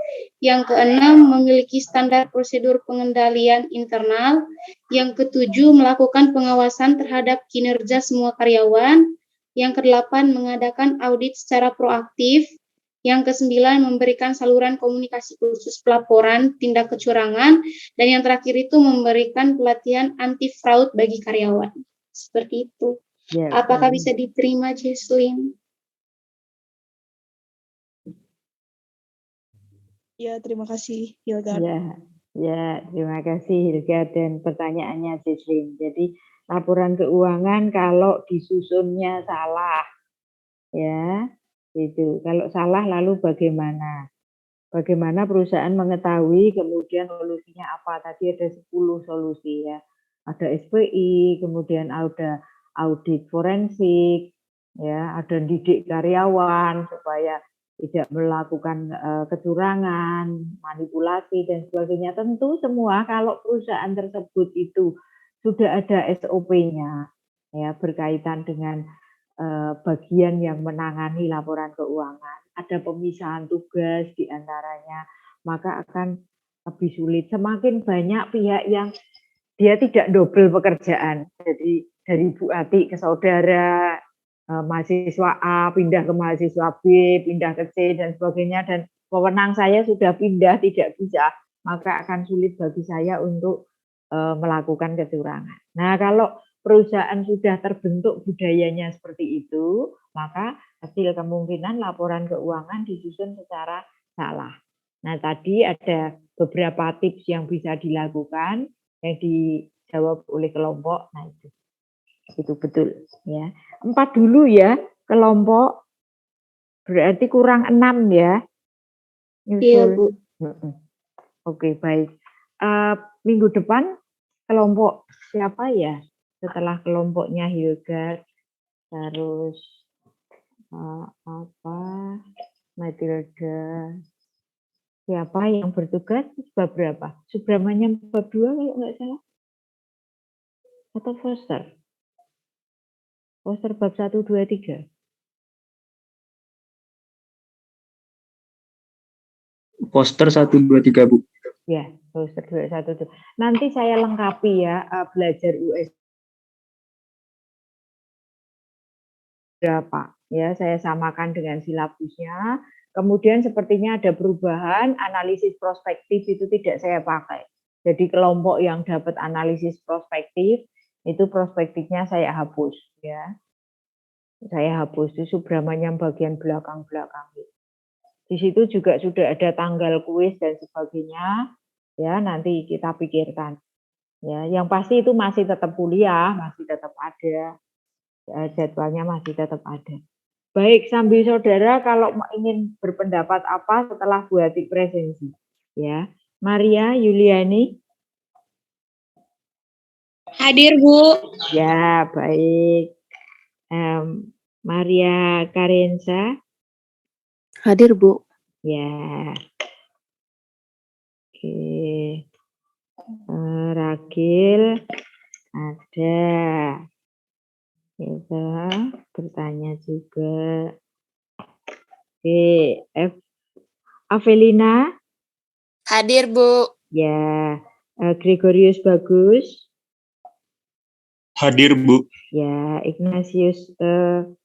Yang keenam, memiliki standar prosedur pengendalian internal. Yang ketujuh, melakukan pengawasan terhadap kinerja semua karyawan. Yang kedelapan, mengadakan audit secara proaktif. Yang kesembilan, memberikan saluran komunikasi khusus pelaporan tindak kecurangan. Dan yang terakhir itu memberikan pelatihan anti fraud bagi karyawan. Seperti itu. Ya, apakah bisa diterima, Jesslyn? Ya, terima kasih, Hildar. Ya, terima kasih Hilga dan pertanyaannya Jesslyn. Jadi laporan keuangan kalau disusunnya salah, ya, itu. Kalau salah lalu bagaimana? Bagaimana perusahaan mengetahui kemudian solusinya apa? Tadi ada 10 solusi ya. Ada SPI, kemudian ada audit forensik, ya, ada didik karyawan supaya tidak melakukan kecurangan, manipulasi dan sebagainya. Tentu semua kalau perusahaan tersebut itu sudah ada SOP-nya ya berkaitan dengan bagian yang menangani laporan keuangan, ada pemisahan tugas di antaranya, maka akan lebih sulit. Semakin banyak pihak yang dia tidak double pekerjaan. Jadi dari Bu Ati ke saudara, mahasiswa A pindah ke mahasiswa B, pindah ke C dan sebagainya, dan wewenang saya sudah pindah tidak bisa, maka akan sulit bagi saya untuk melakukan kecurangan. Nah, kalau perusahaan sudah terbentuk budayanya seperti itu, maka kecil kemungkinan laporan keuangan disusun secara salah. Nah, tadi ada beberapa tips yang bisa dilakukan yang dijawab oleh kelompok. Nah, itu betul ya. 4 dulu ya kelompok, berarti kurang 6 ya. Iya, Bu. Oke, baik. Minggu depan kelompok siapa ya? Setelah kelompoknya Hilga, terus Matilda, siapa yang bertugas bab berapa? Subramanya bab 2 kalau nggak salah? Atau Foster? Foster bab 1, 2, 3? Poster 1, 2, 3, Bu. Ya, Foster 2, 1, 2. Nanti saya lengkapi ya, belajar US berapa ya, saya samakan dengan silabusnya. Kemudian sepertinya ada perubahan, analisis prospektif itu tidak saya pakai. Jadi kelompok yang dapat analisis prospektif itu prospektifnya saya hapus ya. Saya hapus di Subramanya bagian belakang-belakang. Di situ juga sudah ada tanggal kuis dan sebagainya. Ya, nanti kita pikirkan. Ya, yang pasti itu masih tetap kuliah, masih tetap ada. Jadwalnya masih tetap ada. Baik, sambil saudara kalau ingin berpendapat apa setelah Bu Ati presensi. Ya, Maria Yuliani. Hadir, Bu. Ya, baik. Maria Karensa. Hadir, Bu. Ya. Oke. Ragil ada. Kita bertanya juga. Oke, Avelina. Hadir, Bu. Ya, Gregorius Bagus. Hadir, Bu. Ya, Ignatius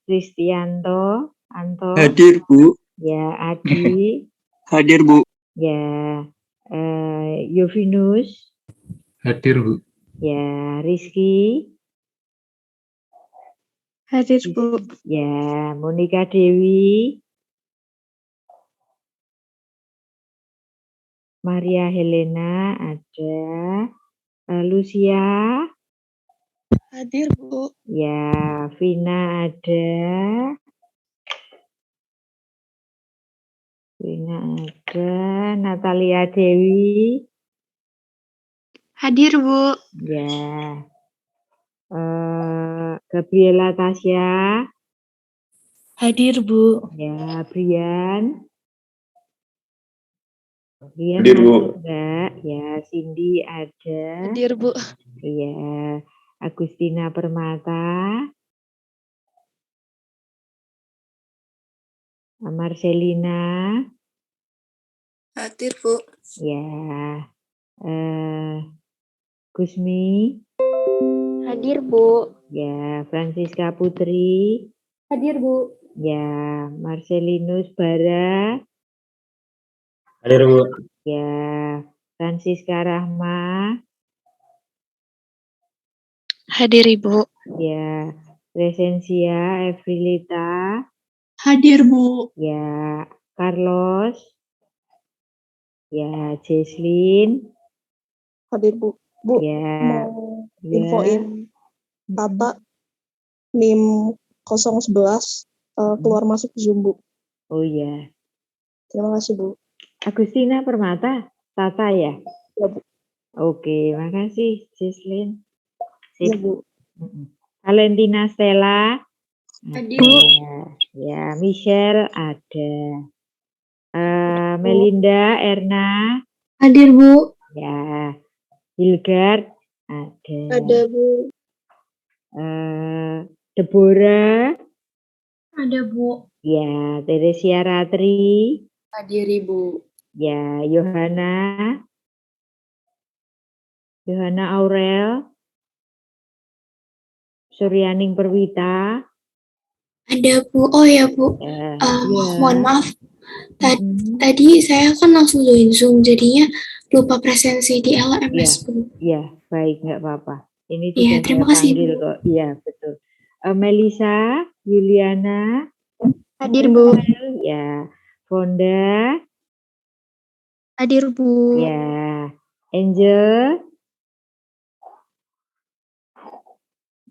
Kristianto. Anto. Hadir, Bu. Ya, Adi. Hadir, Bu. Ya, Yovinus. Hadir, Bu. Ya, Rizky. Hadir, Bu. Ya, Monika Dewi. Maria Helena ada. Lucia. Hadir, Bu. Ya, Vina ada. Vina ada. Natalia Dewi. Hadir, Bu. Ya. Gabriela Tasya. Hadir, Bu. Ya, Brian. Brian Hadir, Bu. enggak? Ya, Cindy ada. Hadir, Bu. Ya, Agustina Permata. Marcelina. Hadir, Bu. Ya. Gusmi. Hadir, Bu. Ya, Francisca Putri. Hadir, Bu. Ya, Marcelinus Bara. Hadir, Bu. Ya, Francisca Rahma. Hadir, Ibu. Ya, Resensia Evrilita. Hadir, Bu. Ya, Carlos. Ya, Jesslyn. Hadir Bu. Bu, Ya. mau Ya. infoin Tata NIM 011 keluar masuk Zoom Bu. Oh iya. Terima kasih Bu. Agustina Permata, Tata ya? Ya Bu. Oke, makasih Jesslyn. Ya Bu. Valentina Stella. Hadir Ada. Bu. Ya, Michelle ada. Melinda, Erna. Hadir Bu. Ya. Hilgard ada. Ada Bu. Deborah. Ada Bu. Ya, Teresia Ratri. Hadir Ibu. Ya, Yohana. Yohana Aurel. Suryaning Perwita. Ada Bu. Oh ya Bu. Ya. Mohon maaf. Tadi saya kan langsung join Zoom, jadinya lupa presensi di LMS Bu. Iya, baik, nggak apa-apa. Ini Iya, sudah terima saya kasih, panggil Bu. kok. Iya, betul. Melisa, Yuliana. Hadir Bu. Ya. Fonda. Hadir Bu. Ya. Angel.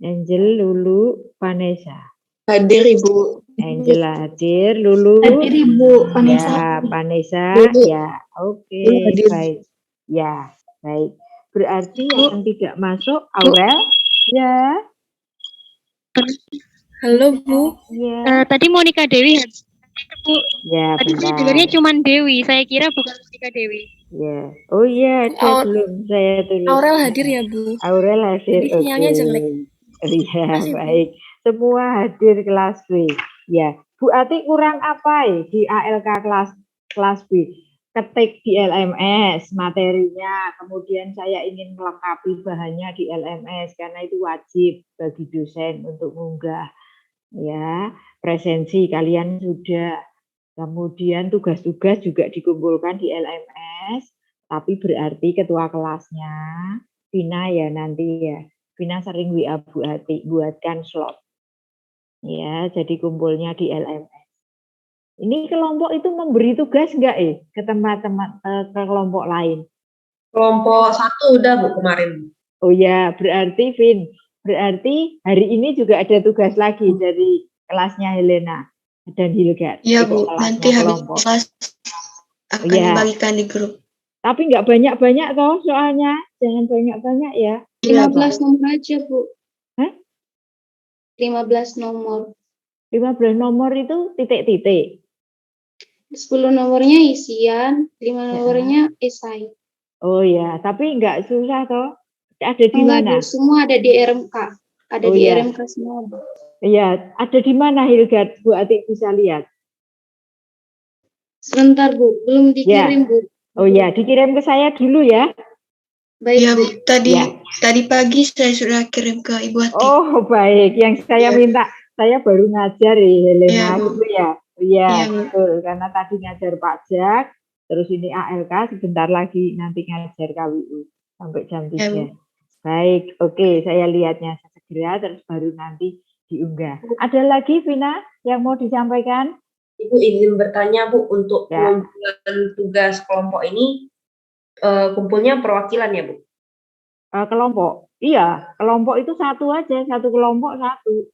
Angel, Lulu, Vanessa. Hadir Ibu. Angel hadir, Lulu. Hadir Ibu, Vanessa. Ya, Vanessa. Lulu. Ya, oke, Lulu hadir. baik. Ya, baik. Berarti yang tidak masuk, Aurel. Ya. Halo Bu. Ya. Tadi Monica Dewi hadir Bu. Ya, Tadi saya bentar. dengarnya cuma Dewi. Saya kira bukan Monica Dewi. Ya. Oh iya, ada belum saya tulis. Aurel hadir ya Bu. Aurel hadir. Jadi sinyalnya jelek. Iya, Makasih, Bu. baik. Semua hadir kelas B. Ya, Bu Ati kurang apa di ALK kelas B? Ketik di LMS materinya, kemudian saya ingin melengkapi bahannya di LMS karena itu wajib bagi dosen untuk mengunggah. Ya, presensi kalian sudah. Kemudian tugas-tugas juga dikumpulkan di LMS, tapi berarti ketua kelasnya Vina ya nanti ya. Vina sering WA Bu Ati, buatkan slot. Ya, jadi kumpulnya di LMS. Ini kelompok itu memberi tugas enggak ke teman-teman ke kelompok lain? Kelompok 1 udah Bu kemarin. Oh ya, berarti Vin, berarti hari ini juga ada tugas lagi dari kelasnya Helena dan Hilgard. Iya Itu Bu, kelasnya nanti habis kelompok. kelas akan Iya. dibagikan di grup. Tapi nggak banyak-banyak toh soalnya, jangan banyak-banyak ya. 15 nomor aja Bu. Hah? 15 nomor. 15 nomor itu titik-titik. 10 nomornya isian, 5 nomornya esai. Oh ya, tapi nggak susah toh. Ada di Enggak mana? Bu, semua ada di RMK. Ada Oh, di iya. RMK semua Bu. Iya, ada di mana Hilgard? Bu Ati bisa lihat. Sebentar Bu, belum dikirim Bu. Oh ya, dikirim ke saya dulu ya. Baik Iya Bu. Bu, tadi pagi saya sudah kirim ke Ibu Ati. Oh baik, yang saya minta, saya baru ngajar Helena Iya, Bu. gitu ya. Iya, Iya, Bu. betul. Karena tadi ngajar Pak Jak, terus ini ALK, sebentar lagi nanti ngajar KWU sampai jam 3. Iya, Bu. Baik, oke, saya lihatnya segera, terus baru nanti diunggah. Ada lagi, Vina, yang mau disampaikan? Ibu izin bertanya Bu, untuk Ya. pengumpulan tugas kelompok ini kumpulnya perwakilan ya Bu? Kelompok. Iya, kelompok itu satu aja, satu kelompok satu.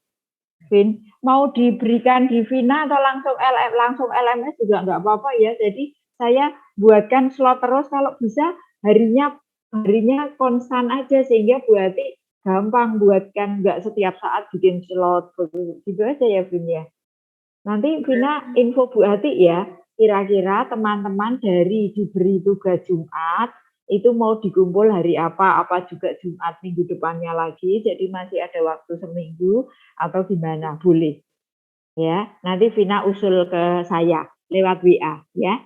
Vin, mau diberikan di Vina atau langsung LMS juga nggak apa-apa ya. Jadi saya buatkan slot terus, kalau bisa harinya konstan aja sehingga Bu Ati gampang buatkan, nggak setiap saat bikin slot gitu aja ya Vin ya. Nanti Vina info Bu Ati ya, kira-kira teman-teman dari diberi tugas Jumat itu mau dikumpul hari apa juga Jumat minggu depannya lagi, jadi masih ada waktu seminggu atau gimana, boleh ya. Nanti Vina usul ke saya lewat WA ya.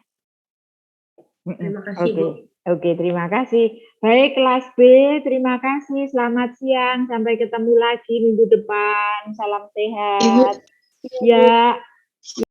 Terima kasih Bu. Oke, terima kasih. Baik kelas B, terima kasih. Selamat siang, sampai ketemu lagi minggu depan. Salam sehat. Ibu. Ya.